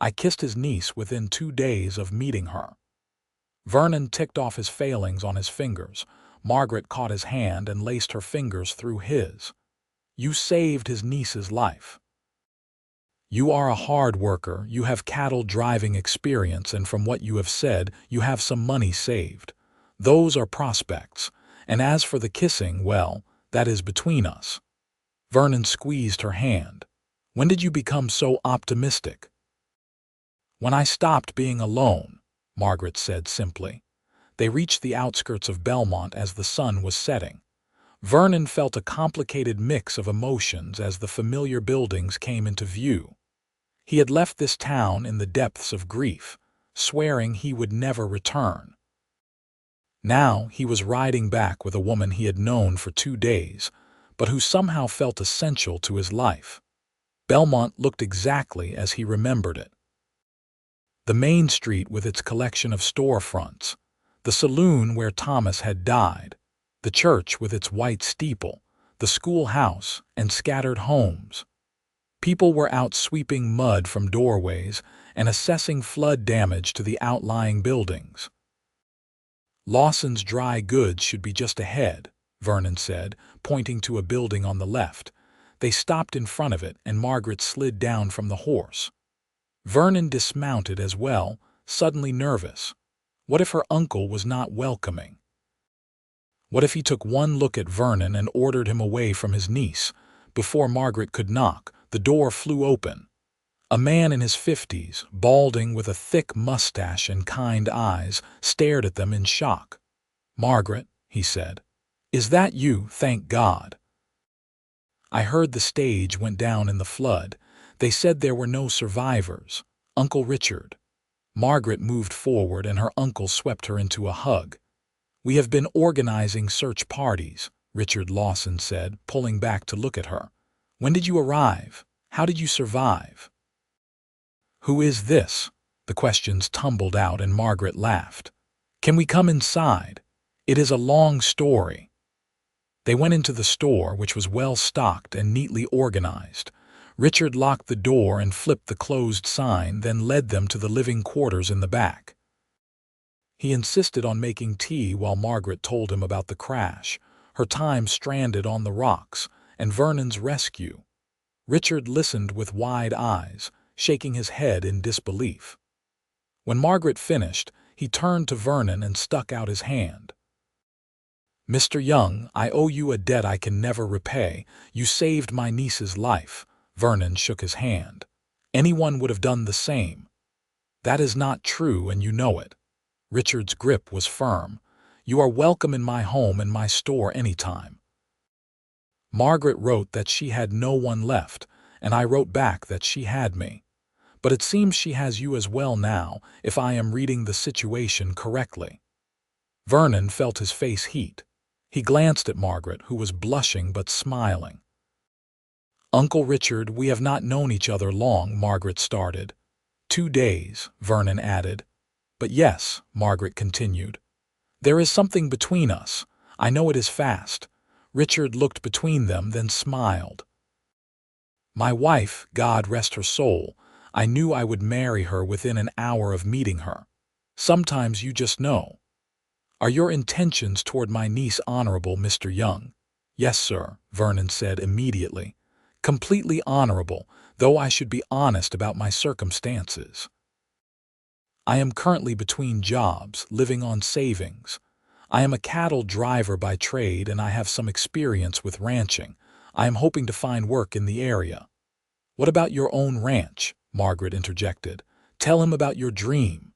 I kissed his niece within 2 days of meeting her." Vernon ticked off his failings on his fingers. Margaret caught his hand and laced her fingers through his. "You saved his niece's life. You are a hard worker, you have cattle driving experience, and from what you have said, you have some money saved. Those are prospects. And as for the kissing, well, that is between us." Vernon squeezed her hand. "When did you become so optimistic?" "When I stopped being alone," Margaret said simply. They reached the outskirts of Belmont as the sun was setting. Vernon felt a complicated mix of emotions as the familiar buildings came into view. He had left this town in the depths of grief, swearing he would never return. Now he was riding back with a woman he had known for 2 days, but who somehow felt essential to his life. Belmont looked exactly as he remembered it. The main street with its collection of storefronts, the saloon where Thomas had died, the church with its white steeple, the schoolhouse, and scattered homes. People were out sweeping mud from doorways and assessing flood damage to the outlying buildings. "Lawson's dry goods should be just ahead," Vernon said, pointing to a building on the left. They stopped in front of it, and Margaret slid down from the horse. Vernon dismounted as well, suddenly nervous. What if her uncle was not welcoming? What if he took one look at Vernon and ordered him away from his niece? Before Margaret could knock, the door flew open. A man in his 50s, balding with a thick mustache and kind eyes, stared at them in shock. "Margaret," he said, "is that you? Thank God." "I heard the stage went down in the flood. They said there were no survivors. Uncle Richard." Margaret moved forward and her uncle swept her into a hug. "We have been organizing search parties," Richard Lawson said, pulling back to look at her. "When did you arrive? How did you survive?" "Who is this?" The questions tumbled out and Margaret laughed. "Can we come inside? It is a long story." They went into the store, which was well stocked and neatly organized. Richard locked the door and flipped the closed sign, then led them to the living quarters in the back. He insisted on making tea while Margaret told him about the crash, her time stranded on the rocks, and Vernon's rescue. Richard listened with wide eyes, shaking his head in disbelief. When Margaret finished, he turned to Vernon and stuck out his hand. "Mr. Young, I owe you a debt I can never repay. You saved my niece's life." Vernon shook his hand. "Anyone would have done the same." "That is not true, and you know it." Richard's grip was firm. "You are welcome in my home and my store anytime." Margaret wrote that she had no one left, and I wrote back that she had me. But it seems she has you as well now, if I am reading the situation correctly. Vernon felt his face heat. He glanced at Margaret, who was blushing but smiling. "Uncle Richard, we have not known each other long," Margaret started. 2 days, Vernon added. "But yes," Margaret continued, "there is something between us. I know it is fast." Richard looked between them, then smiled. "My wife, God rest her soul, I knew I would marry her within an hour of meeting her. Sometimes you just know." "Are your intentions toward my niece honorable, Mr. Young?" "Yes, sir," Vernon said immediately. "Completely honorable, though I should be honest about my circumstances. I am currently between jobs, living on savings. I am a cattle driver by trade and I have some experience with ranching. I am hoping to find work in the area." "What about your own ranch?" Margaret interjected. "Tell him about your dream."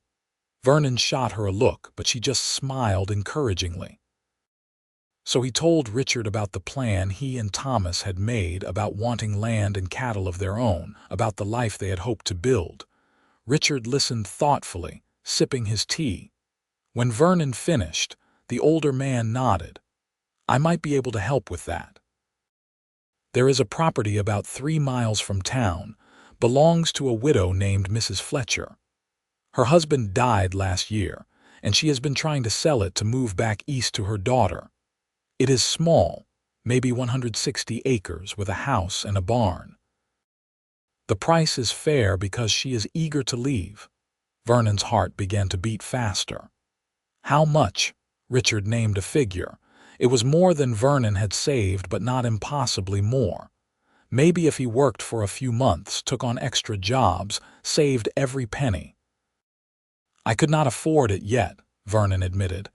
Vernon shot her a look, but she just smiled encouragingly. So he told Richard about the plan he and Thomas had made, about wanting land and cattle of their own, about the life they had hoped to build. Richard listened thoughtfully, sipping his tea. When Vernon finished, the older man nodded. "I might be able to help with that. There is a property about 3 miles from town, belongs to a widow named Mrs. Fletcher. Her husband died last year, and she has been trying to sell it to move back east to her daughter. It is small, maybe 160 acres, with a house and a barn. The price is fair because she is eager to leave." Vernon's heart began to beat faster. "How much?" Richard named a figure. It was more than Vernon had saved, but not impossibly more. Maybe if he worked for a few months, took on extra jobs, saved every penny. "I could not afford it yet," Vernon admitted.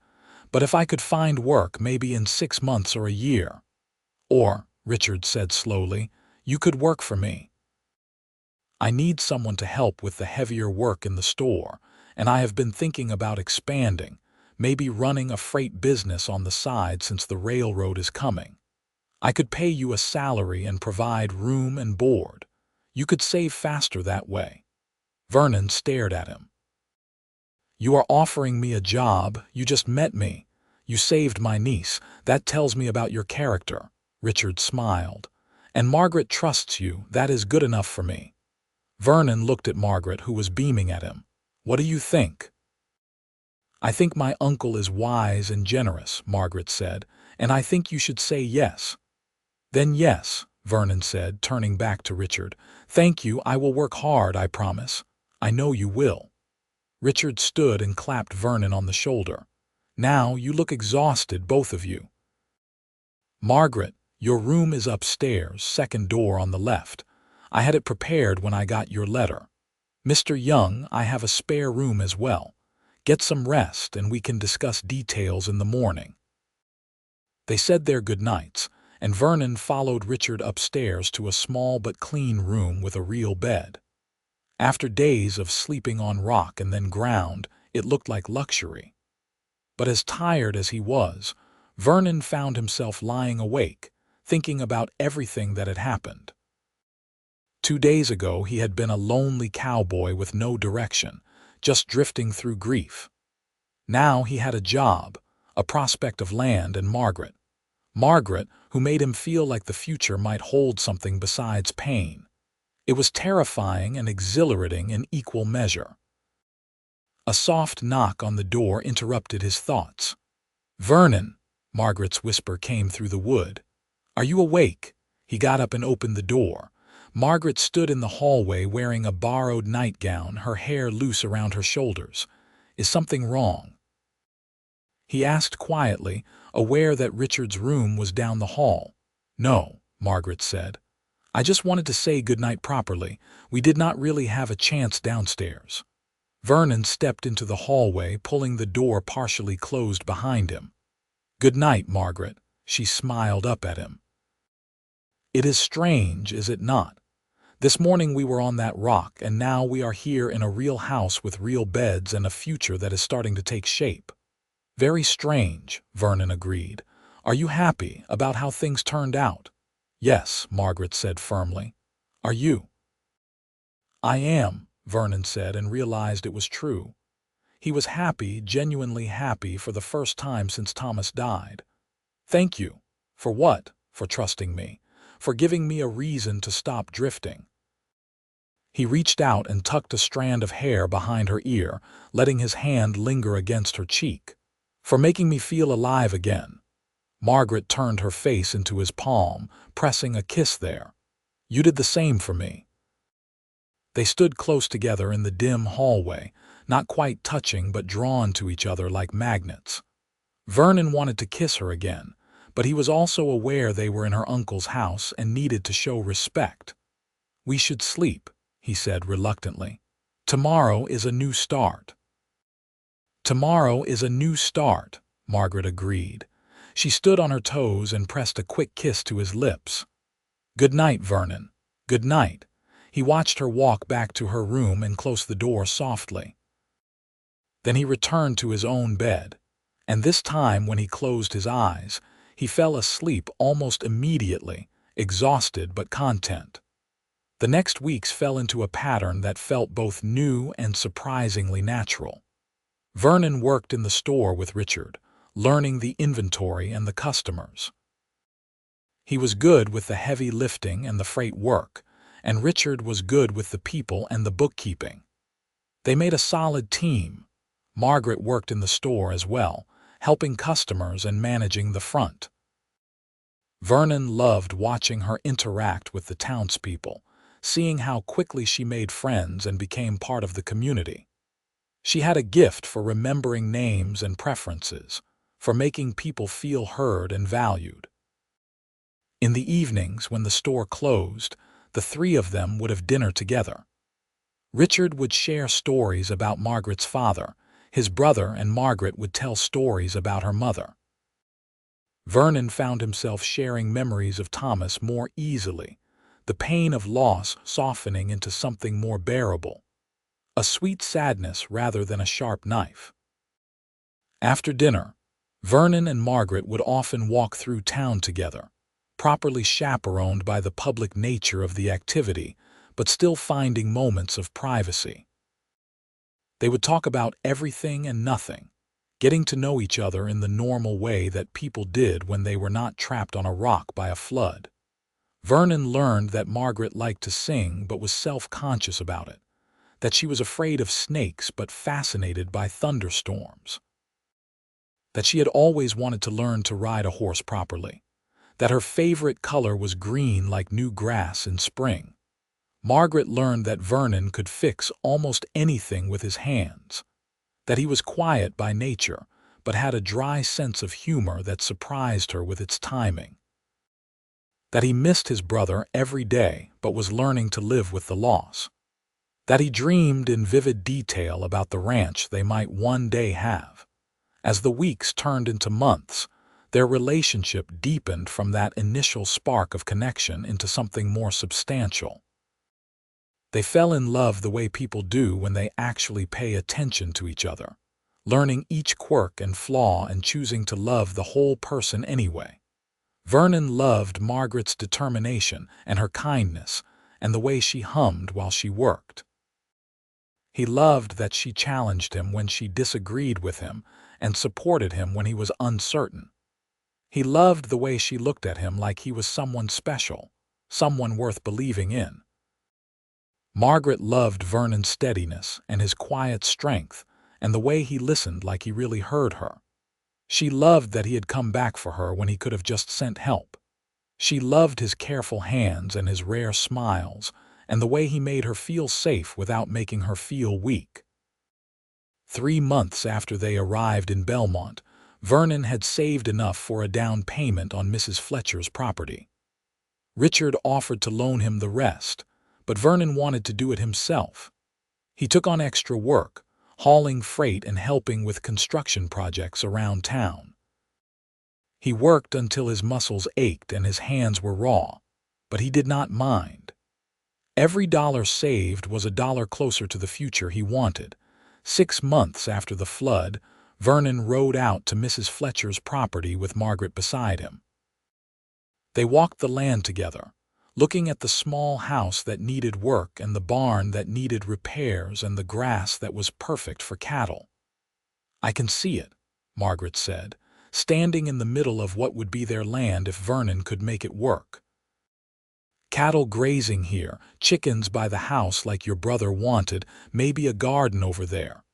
"But if I could find work, maybe in 6 months or a year. Or," Richard said slowly, "you could work for me. I need someone to help with the heavier work in the store, and I have been thinking about expanding, maybe running a freight business on the side since the railroad is coming. I could pay you a salary and provide room and board. You could save faster that way." Vernon stared at him. "You are offering me a job? You just met me. You saved my niece. That tells me about your character." Richard smiled. "And Margaret trusts you. That is good enough for me." Vernon looked at Margaret, who was beaming at him. "What do you think?" "I think my uncle is wise and generous," Margaret said, "and I think you should say yes." "Then yes," Vernon said, turning back to Richard. "Thank you. I will work hard, I promise. I know you will." Richard stood and clapped Vernon on the shoulder. "Now you look exhausted, both of you. Margaret, your room is upstairs, second door on the left. I had it prepared when I got your letter. Mr. Young, I have a spare room as well. Get some rest and we can discuss details in the morning." They said their goodnights, and Vernon followed Richard upstairs to a small but clean room with a real bed. After days of sleeping on rock and then ground, it looked like luxury. But as tired as he was, Vernon found himself lying awake, thinking about everything that had happened. 2 days ago he had been a lonely cowboy with no direction, just drifting through grief. Now he had a job, a prospect of land, and Margaret. Margaret, who made him feel like the future might hold something besides pain. It was terrifying and exhilarating in equal measure. A soft knock on the door interrupted his thoughts. "Vernon," Margaret's whisper came through the wood. "Are you awake?" He got up and opened the door. Margaret stood in the hallway wearing a borrowed nightgown, her hair loose around her shoulders. "Is something wrong?" he asked quietly, aware that Richard's room was down the hall. "No," Margaret said. "I just wanted to say goodnight properly. We did not really have a chance downstairs." Vernon stepped into the hallway, pulling the door partially closed behind him. "Good night, Margaret," she smiled up at him. "It is strange, is it not? This morning we were on that rock, and now we are here in a real house with real beds and a future that is starting to take shape." "Very strange," Vernon agreed. "Are you happy about how things turned out?" "Yes," Margaret said firmly. "Are you?" "I am," Vernon said, and realized it was true. He was happy, genuinely happy, for the first time since Thomas died. "Thank you." "For what?" "For trusting me. For giving me a reason to stop drifting." He reached out and tucked a strand of hair behind her ear, letting his hand linger against her cheek. "For making me feel alive again." Margaret turned her face into his palm, pressing a kiss there. "You did the same for me." They stood close together in the dim hallway, not quite touching but drawn to each other like magnets. Vernon wanted to kiss her again, but he was also aware they were in her uncle's house and needed to show respect. "We should sleep," he said reluctantly. "Tomorrow is a new start." "Tomorrow is a new start," Margaret agreed. She stood on her toes and pressed a quick kiss to his lips. "Good night, Vernon. Good night." He watched her walk back to her room and close the door softly. Then he returned to his own bed, and this time when he closed his eyes, he fell asleep almost immediately, exhausted but content. The next weeks fell into a pattern that felt both new and surprisingly natural. Vernon worked in the store with Richard, learning the inventory and the customers. He was good with the heavy lifting and the freight work, and Richard was good with the people and the bookkeeping. They made a solid team. Margaret worked in the store as well, helping customers and managing the front. Vernon loved watching her interact with the townspeople, seeing how quickly she made friends and became part of the community. She had a gift for remembering names and preferences, for making people feel heard and valued. In the evenings, when the store closed, the three of them would have dinner together. Richard would share stories about Margaret's father, his brother, and Margaret would tell stories about her mother. Vernon found himself sharing memories of Thomas more easily, the pain of loss softening into something more bearable, a sweet sadness rather than a sharp knife. After dinner, Vernon and Margaret would often walk through town together, properly chaperoned by the public nature of the activity, but still finding moments of privacy. They would talk about everything and nothing, getting to know each other in the normal way that people did when they were not trapped on a rock by a flood. Vernon learned that Margaret liked to sing but was self-conscious about it, that she was afraid of snakes but fascinated by thunderstorms, that she had always wanted to learn to ride a horse properly, that her favorite color was green like new grass in spring. Margaret learned that Vernon could fix almost anything with his hands, that he was quiet by nature but had a dry sense of humor that surprised her with its timing, that he missed his brother every day but was learning to live with the loss, that he dreamed in vivid detail about the ranch they might one day have. As the weeks turned into months, Their relationship deepened from that initial spark of connection into something more substantial. They fell in love the way people do when they actually pay attention to each other, learning each quirk and flaw and choosing to love the whole person anyway. Vernon loved Margaret's determination and her kindness and the way she hummed while she worked. He loved that she challenged him when she disagreed with him and supported him when he was uncertain. He loved the way she looked at him like he was someone special, someone worth believing in. Margaret loved Vernon's steadiness and his quiet strength and the way he listened like he really heard her. She loved that he had come back for her when he could have just sent help. She loved his careful hands and his rare smiles and the way he made her feel safe without making her feel weak. 3 months after they arrived in Belmont, Vernon had saved enough for a down payment on Mrs. Fletcher's property. Richard offered to loan him the rest, but Vernon wanted to do it himself. He took on extra work, hauling freight and helping with construction projects around town. He worked until his muscles ached and his hands were raw, but he did not mind. Every dollar saved was a dollar closer to the future he wanted. 6 months after the flood, Vernon rode out to Mrs. Fletcher's property with Margaret beside him. They walked the land together, looking at the small house that needed work and the barn that needed repairs and the grass that was perfect for cattle. "I can see it," Margaret said, standing in the middle of what would be their land if Vernon could make it work. "Cattle grazing here, chickens by the house like your brother wanted, maybe a garden over there.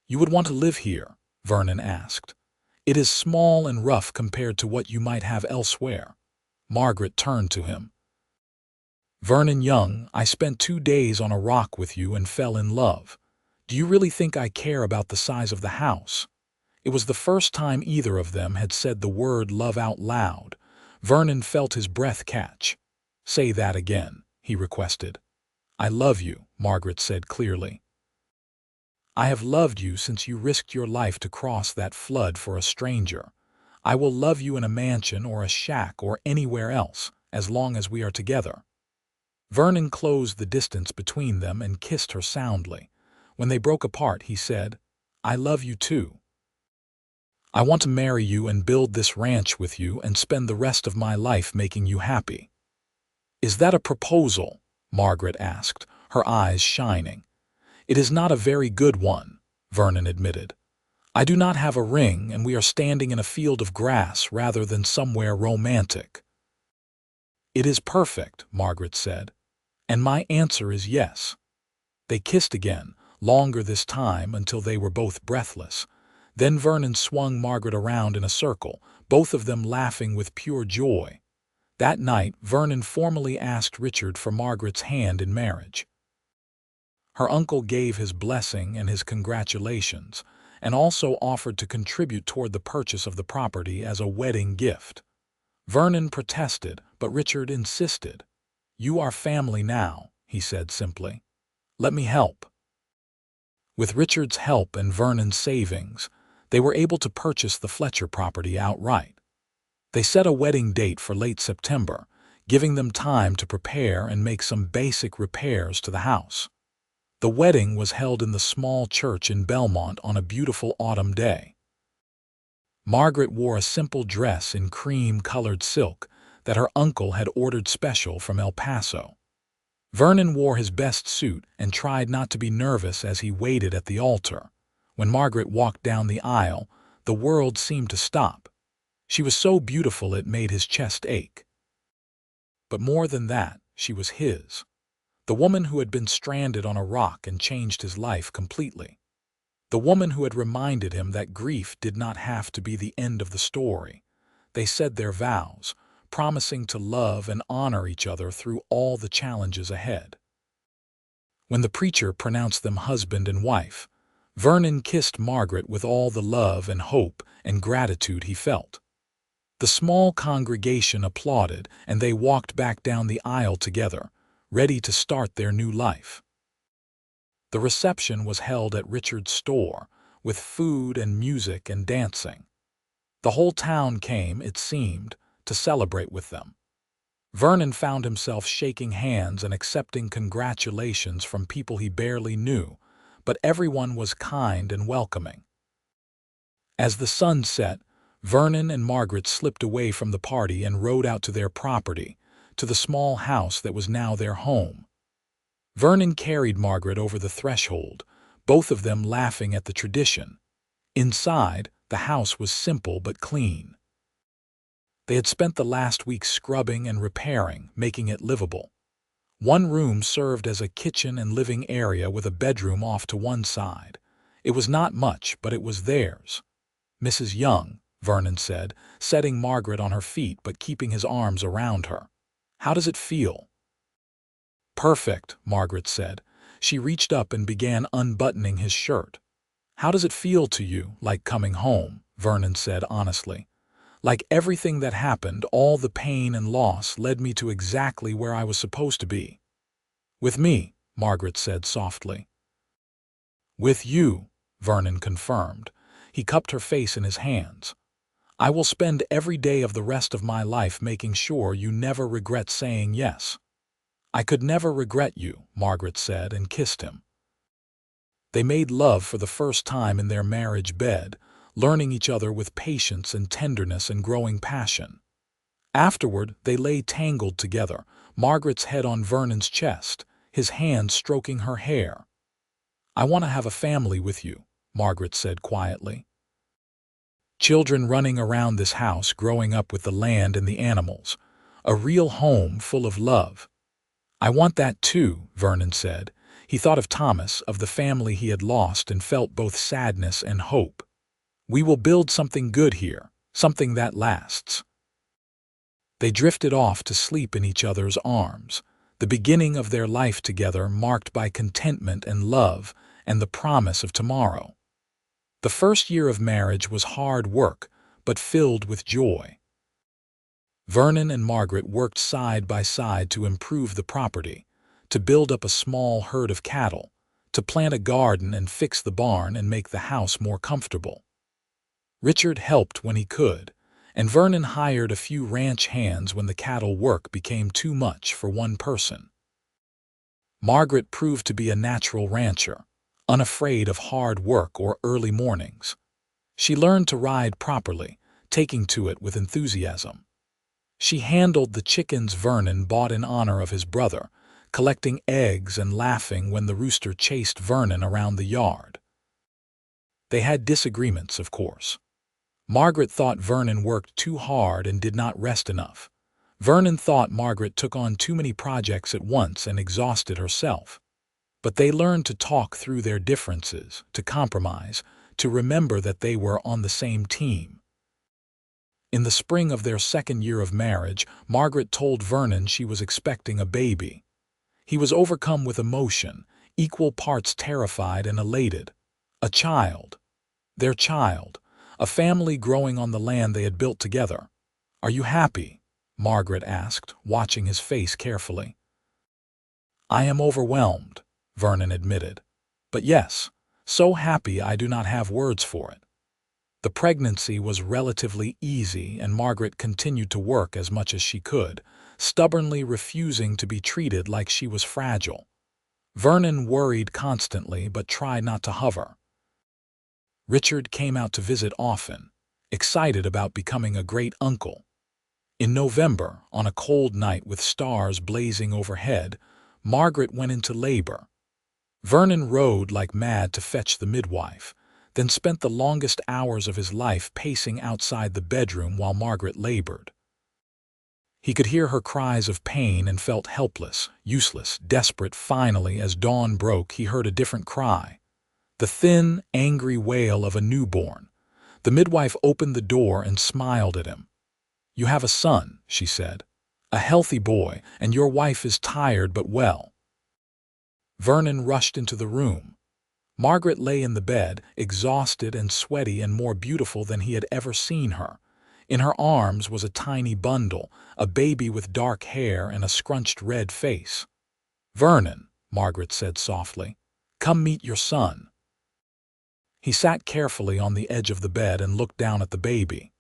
You would want to live here?" Vernon asked. "It is small and rough compared to what you might have elsewhere." Margaret turned to him. "Vernon Young, I spent 2 days on a rock with you and fell in love. Do you really think I care about the size of the house?" It was the first time either of them had said the word love out loud. Vernon felt his breath catch. "Say that again," he requested. "I love you," Margaret said clearly. "I have loved you since you risked your life to cross that flood for a stranger. I will love you in a mansion or a shack or anywhere else, as long as we are together." Vernon closed the distance between them and kissed her soundly. When they broke apart, he said, "I love you too. I want to marry you and build this ranch with you and spend the rest of my life making you happy." "Is that a proposal?" Margaret asked, her eyes shining. "It is not a very good one," Vernon admitted. "I do not have a ring, and we are standing in a field of grass rather than somewhere romantic." "It is perfect," Margaret said, "and my answer is yes." They kissed again, longer this time until they were both breathless. Then Vernon swung Margaret around in a circle, both of them laughing with pure joy. That night, Vernon formally asked Richard for Margaret's hand in marriage. Her uncle gave his blessing and his congratulations, and also offered to contribute toward the purchase of the property as a wedding gift. Vernon protested, but Richard insisted. "You are family now," he said simply. "Let me help." With Richard's help and Vernon's savings, they were able to purchase the Fletcher property outright. They set a wedding date for late September, giving them time to prepare and make some basic repairs to the house. The wedding was held in the small church in Belmont on a beautiful autumn day. Margaret wore a simple dress in cream-colored silk that her uncle had ordered special from El Paso. Vernon wore his best suit and tried not to be nervous as he waited at the altar. When Margaret walked down the aisle, the world seemed to stop. She was so beautiful it made his chest ache. But more than that, she was his. The woman who had been stranded on a rock and changed his life completely. The woman who had reminded him that grief did not have to be the end of the story. They said their vows, promising to love and honor each other through all the challenges ahead. When the preacher pronounced them husband and wife, Vernon kissed Margaret with all the love and hope and gratitude he felt. The small congregation applauded, and they walked back down the aisle together, ready to start their new life. The reception was held at Richard's store, with food and music and dancing. The whole town came, it seemed, to celebrate with them. Vernon found himself shaking hands and accepting congratulations from people he barely knew, but everyone was kind and welcoming. As the sun set, Vernon and Margaret slipped away from the party and rode out to their property, to the small house that was now their home. Vernon carried Margaret over the threshold, both of them laughing at the tradition. Inside, the house was simple but clean. They had spent the last week scrubbing and repairing, making it livable. One room served as a kitchen and living area with a bedroom off to one side. It was not much, but it was theirs. "Mrs. Young," Vernon said, setting Margaret on her feet but keeping his arms around her. "How does it feel?" "Perfect," Margaret said. She reached up and began unbuttoning his shirt. "How does it feel to you, like coming home?" Vernon said honestly. "Like everything that happened, all the pain and loss led me to exactly where I was supposed to be." "With me," Margaret said softly. "With you," Vernon confirmed. He cupped her face in his hands. "I will spend every day of the rest of my life making sure you never regret saying yes." "I could never regret you," Margaret said and kissed him. They made love for the first time in their marriage bed, learning each other with patience and tenderness and growing passion. Afterward, they lay tangled together, Margaret's head on Vernon's chest, his hand stroking her hair. "I want to have a family with you," Margaret said quietly. "Children running around this house, growing up with the land and the animals. A real home full of love." "I want that too," Vernon said. He thought of Thomas, of the family he had lost, and felt both sadness and hope. "We will build something good here, something that lasts." They drifted off to sleep in each other's arms, the beginning of their life together marked by contentment and love and the promise of tomorrow. The first year of marriage was hard work, but filled with joy. Vernon and Margaret worked side by side to improve the property, to build up a small herd of cattle, to plant a garden and fix the barn and make the house more comfortable. Richard helped when he could, and Vernon hired a few ranch hands when the cattle work became too much for one person. Margaret proved to be a natural rancher, unafraid of hard work or early mornings. She learned to ride properly, taking to it with enthusiasm. She handled the chickens Vernon bought in honor of his brother, collecting eggs and laughing when the rooster chased Vernon around the yard. They had disagreements, of course. Margaret thought Vernon worked too hard and did not rest enough. Vernon thought Margaret took on too many projects at once and exhausted herself. But they learned to talk through their differences, to compromise, to remember that they were on the same team. In the spring of their second year of marriage, Margaret told Vernon she was expecting a baby. He was overcome with emotion, equal parts terrified and elated. A child. Their child. A family growing on the land they had built together. "Are you happy?" Margaret asked, watching his face carefully. "I am overwhelmed," Vernon admitted. "But yes, so happy I do not have words for it." The pregnancy was relatively easy, and Margaret continued to work as much as she could, stubbornly refusing to be treated like she was fragile. Vernon worried constantly but tried not to hover. Richard came out to visit often, excited about becoming a great uncle. In November, on a cold night with stars blazing overhead, Margaret went into labor. Vernon rode like mad to fetch the midwife, then spent the longest hours of his life pacing outside the bedroom while Margaret labored. He could hear her cries of pain and felt helpless, useless, desperate. Finally, as dawn broke, he heard a different cry. The thin, angry wail of a newborn. The midwife opened the door and smiled at him. "You have a son," she said. "A healthy boy, and your wife is tired but well." Vernon rushed into the room. Margaret lay in the bed, exhausted and sweaty and more beautiful than he had ever seen her. In her arms was a tiny bundle, a baby with dark hair and a scrunched red face. "Vernon," Margaret said softly, "come meet your son." He sat carefully on the edge of the bed and looked down at the baby.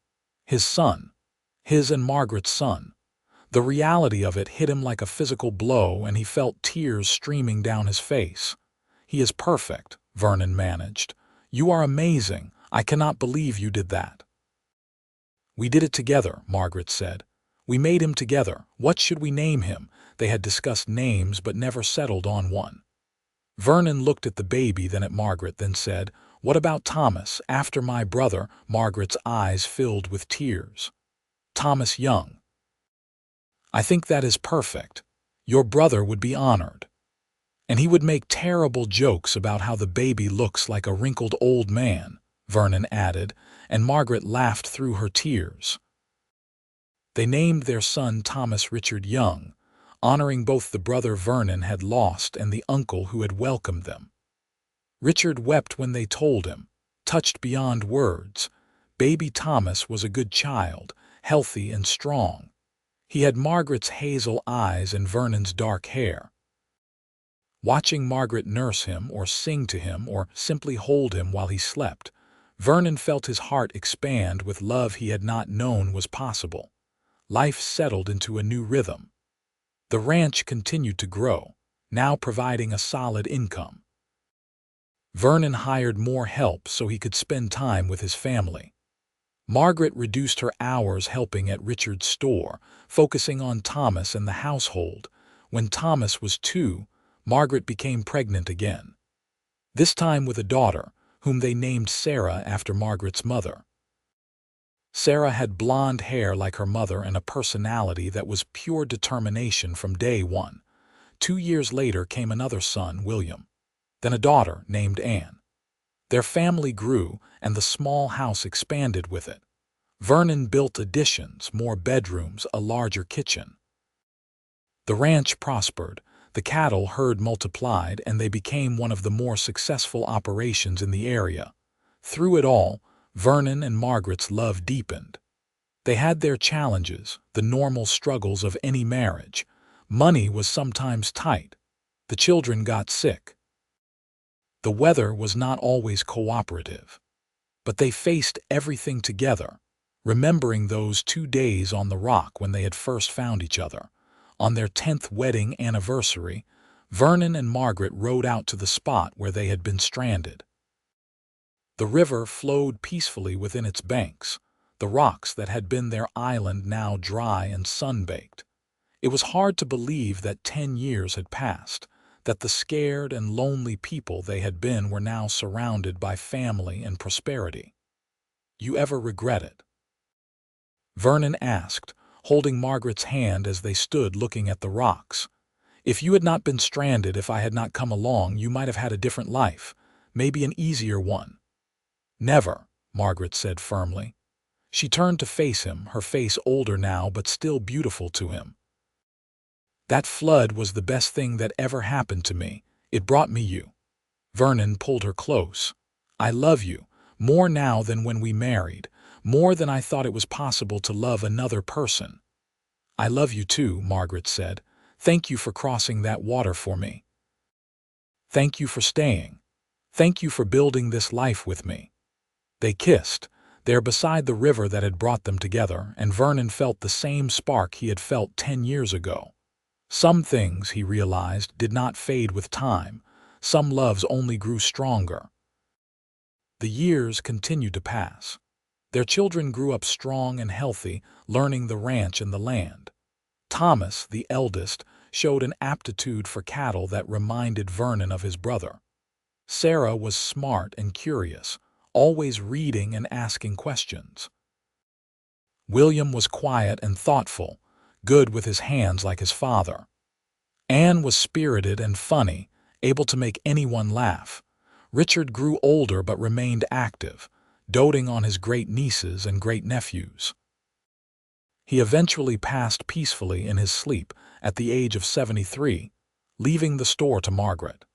His son. His and Margaret's son. The reality of it hit him like a physical blow, and he felt tears streaming down his face. "He is perfect," Vernon managed. "You are amazing. I cannot believe you did that." "We did it together," Margaret said. "We made him together. What should we name him?" They had discussed names but never settled on one. Vernon looked at the baby, then at Margaret, then said, "What about Thomas, after my brother?" Margaret's eyes filled with tears. "Thomas Young." "I think that is perfect. Your brother would be honored. And he would make terrible jokes about how the baby looks like a wrinkled old man," Vernon added, and Margaret laughed through her tears. They named their son Thomas Richard Young, honoring both the brother Vernon had lost and the uncle who had welcomed them. Richard wept when they told him, touched beyond words. Baby Thomas was a good child, healthy and strong. He had Margaret's hazel eyes and Vernon's dark hair. Watching Margaret nurse him or sing to him or simply hold him while he slept, Vernon felt his heart expand with love he had not known was possible. Life settled into a new rhythm. The ranch continued to grow, now providing a solid income. Vernon hired more help so he could spend time with his family. Margaret reduced her hours helping at Richard's store, focusing on Thomas and the household. When Thomas was 2, Margaret became pregnant again. This time with a daughter, whom they named Sarah after Margaret's mother. Sarah had blonde hair like her mother and a personality that was pure determination from day one. 2 years later came another son, William. Then a daughter named Anne. Their family grew, and the small house expanded with it. Vernon built additions, more bedrooms, a larger kitchen. The ranch prospered, the cattle herd multiplied, and they became one of the more successful operations in the area. Through it all, Vernon and Margaret's love deepened. They had their challenges, the normal struggles of any marriage. Money was sometimes tight. The children got sick. The weather was not always cooperative. But they faced everything together, remembering those 2 days on the rock when they had first found each other. On their 10th wedding anniversary, Vernon and Margaret rode out to the spot where they had been stranded. The river flowed peacefully within its banks, the rocks that had been their island now dry and sun-baked. It was hard to believe that 10 years had passed, that the scared and lonely people they had been were now surrounded by family and prosperity. "You ever regret it?" Vernon asked, holding Margaret's hand as they stood looking at the rocks. "If you had not been stranded, if I had not come along, you might have had a different life, maybe an easier one." "Never," Margaret said firmly. She turned to face him, her face older now but still beautiful to him. "That flood was the best thing that ever happened to me. It brought me you." Vernon pulled her close. "I love you, more now than when we married, more than I thought it was possible to love another person." "I love you too," Margaret said. "Thank you for crossing that water for me. Thank you for staying. Thank you for building this life with me." They kissed, there beside the river that had brought them together, and Vernon felt the same spark he had felt 10 years ago. Some things, he realized, did not fade with time. Some loves only grew stronger. The years continued to pass. Their children grew up strong and healthy, learning the ranch and the land. Thomas, the eldest, showed an aptitude for cattle that reminded Vernon of his brother. Sarah was smart and curious, always reading and asking questions. William was quiet and thoughtful, good with his hands like his father. Anne was spirited and funny, able to make anyone laugh. Richard grew older but remained active, doting on his great-nieces and great-nephews. He eventually passed peacefully in his sleep at the age of 73, leaving the store to Margaret.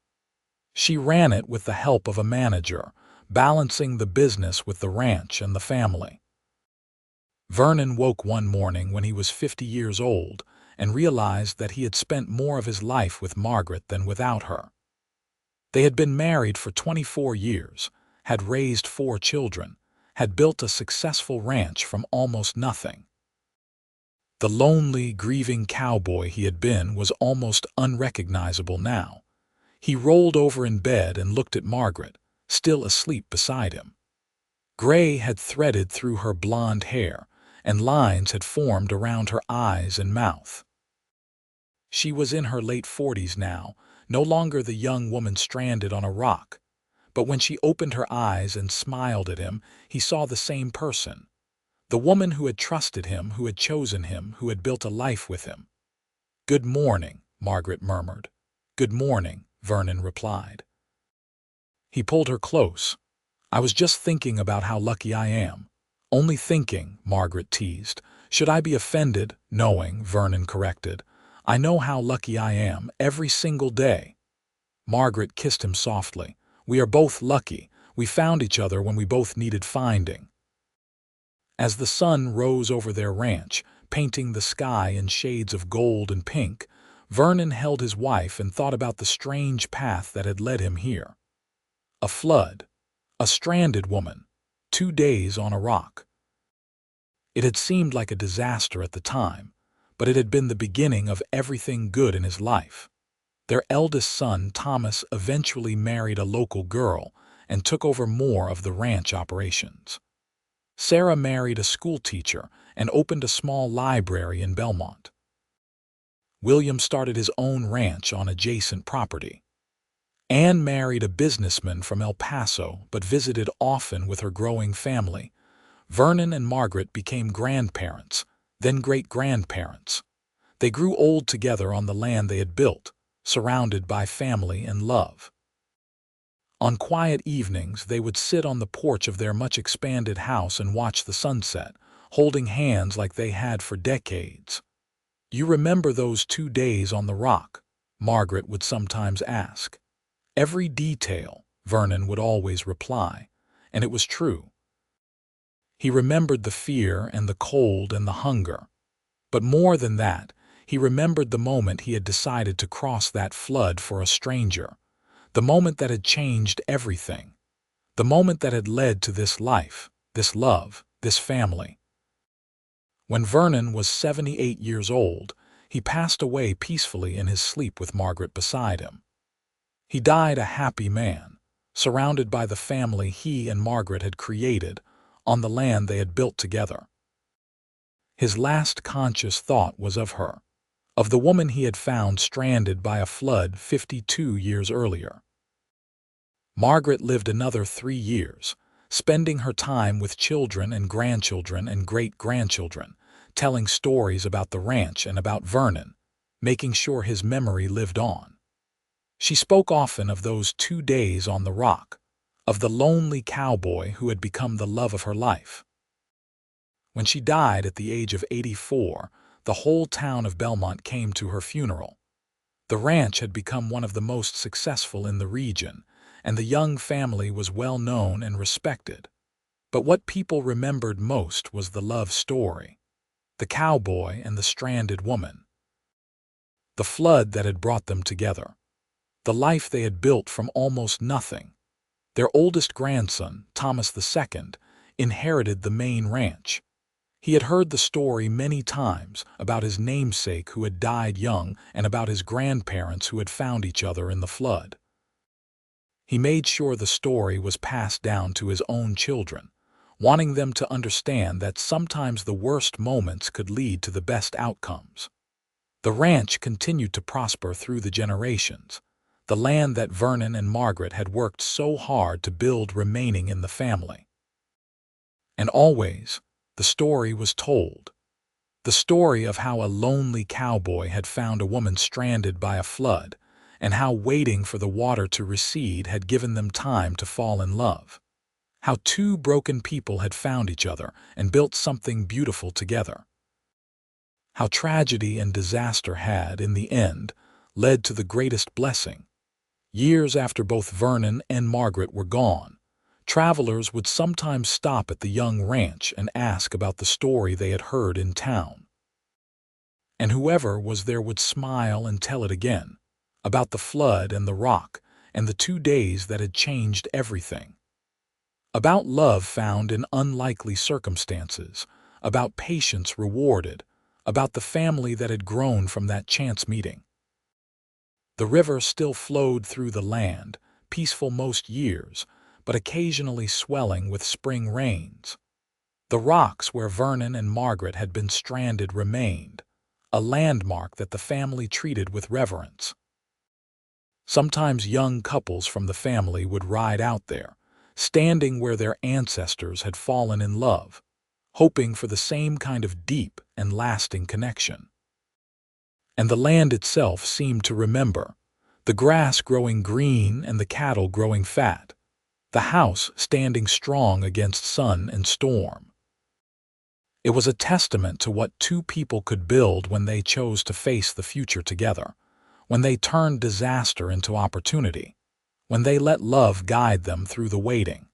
She ran it with the help of a manager, balancing the business with the ranch and the family. Vernon woke one morning when he was 50 years old and realized that he had spent more of his life with Margaret than without her. They had been married for 24 years, had raised 4 children, had built a successful ranch from almost nothing. The lonely, grieving cowboy he had been was almost unrecognizable now. He rolled over in bed and looked at Margaret, still asleep beside him. Gray had threaded through her blonde hair, and lines had formed around her eyes and mouth. She was in her late 40s now, no longer the young woman stranded on a rock. But when she opened her eyes and smiled at him, he saw the same person. The woman who had trusted him, who had chosen him, who had built a life with him. "Good morning," Margaret murmured. "Good morning," Vernon replied. He pulled her close. "I was just thinking about how lucky I am." "Only thinking," Margaret teased. "Should I be offended?" "Knowing," Vernon corrected. "I know how lucky I am, every single day." Margaret kissed him softly. "We are both lucky. We found each other when we both needed finding." As the sun rose over their ranch, painting the sky in shades of gold and pink, Vernon held his wife and thought about the strange path that had led him here. A flood, a stranded woman, 2 days on a rock. It had seemed like a disaster at the time, but it had been the beginning of everything good in his life. Their eldest son, Thomas, eventually married a local girl and took over more of the ranch operations. Sarah married a schoolteacher and opened a small library in Belmont. William started his own ranch on adjacent property. Anne married a businessman from El Paso but visited often with her growing family. Vernon and Margaret became grandparents, then great-grandparents. They grew old together on the land they had built, surrounded by family and love. On quiet evenings, they would sit on the porch of their much-expanded house and watch the sunset, holding hands like they had for decades. "You remember those 2 days on the rock?" Margaret would sometimes ask. "Every detail," Vernon would always reply, and it was true. He remembered the fear and the cold and the hunger. But more than that, he remembered the moment he had decided to cross that flood for a stranger. The moment that had changed everything. The moment that had led to this life, this love, this family. When Vernon was 78 years old, he passed away peacefully in his sleep with Margaret beside him. He died a happy man, surrounded by the family he and Margaret had created, on the land they had built together. His last conscious thought was of her, of the woman he had found stranded by a flood 52 years earlier. Margaret lived another 3 years, spending her time with children and grandchildren and great-grandchildren, telling stories about the ranch and about Vernon, making sure his memory lived on. She spoke often of those 2 days on the rock, of the lonely cowboy who had become the love of her life. When she died at the age of 84, the whole town of Belmont came to her funeral. The ranch had become one of the most successful in the region, and the Young family was well known and respected. But what people remembered most was the love story, the cowboy and the stranded woman, the flood that had brought them together, the life they had built from almost nothing. Their oldest grandson, Thomas II, inherited the main ranch. He had heard the story many times about his namesake who had died young and about his grandparents who had found each other in the flood. He made sure the story was passed down to his own children, wanting them to understand that sometimes the worst moments could lead to the best outcomes. The ranch continued to prosper through the generations, the land that Vernon and Margaret had worked so hard to build remaining in the family. And always, the story was told. The story of how a lonely cowboy had found a woman stranded by a flood, and how waiting for the water to recede had given them time to fall in love. How 2 broken people had found each other and built something beautiful together. How tragedy and disaster had, in the end, led to the greatest blessing. Years after both Vernon and Margaret were gone, travelers would sometimes stop at the Young ranch and ask about the story they had heard in town. And whoever was there would smile and tell it again, about the flood and the rock and the 2 days that had changed everything. About love found in unlikely circumstances, about patience rewarded, about the family that had grown from that chance meeting. The river still flowed through the land, peaceful most years, but occasionally swelling with spring rains. The rocks where Vernon and Margaret had been stranded remained, a landmark that the family treated with reverence. Sometimes young couples from the family would ride out there, standing where their ancestors had fallen in love, hoping for the same kind of deep and lasting connection. And the land itself seemed to remember, the grass growing green and the cattle growing fat, the house standing strong against sun and storm. It was a testament to what two people could build when they chose to face the future together, when they turned disaster into opportunity, when they let love guide them through the waiting.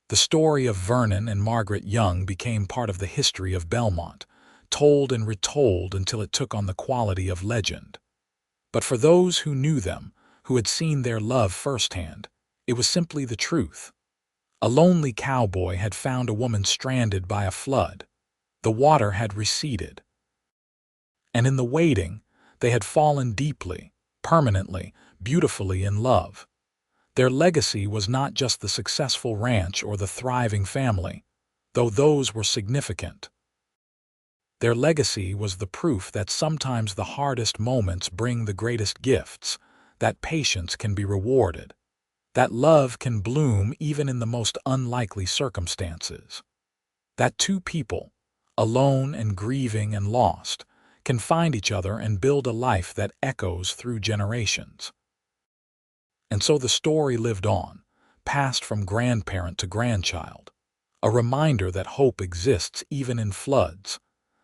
The story of Vernon and Margaret Young became part of the history of Belmont, told and retold until it took on the quality of legend. But for those who knew them, who had seen their love firsthand, it was simply the truth. A lonely cowboy had found a woman stranded by a flood. The water had receded. And in the waiting, they had fallen deeply, permanently, beautifully in love. Their legacy was not just the successful ranch or the thriving family, though those were significant. Their legacy was the proof that sometimes the hardest moments bring the greatest gifts, that patience can be rewarded, that love can bloom even in the most unlikely circumstances, that two people, alone and grieving and lost, can find each other and build a life that echoes through generations. And so the story lived on, passed from grandparent to grandchild, a reminder that hope exists even in floods,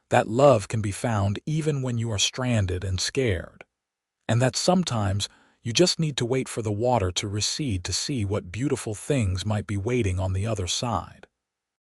that love can be found even when you are stranded and scared, and that sometimes you just need to wait for the water to recede to see what beautiful things might be waiting on the other side.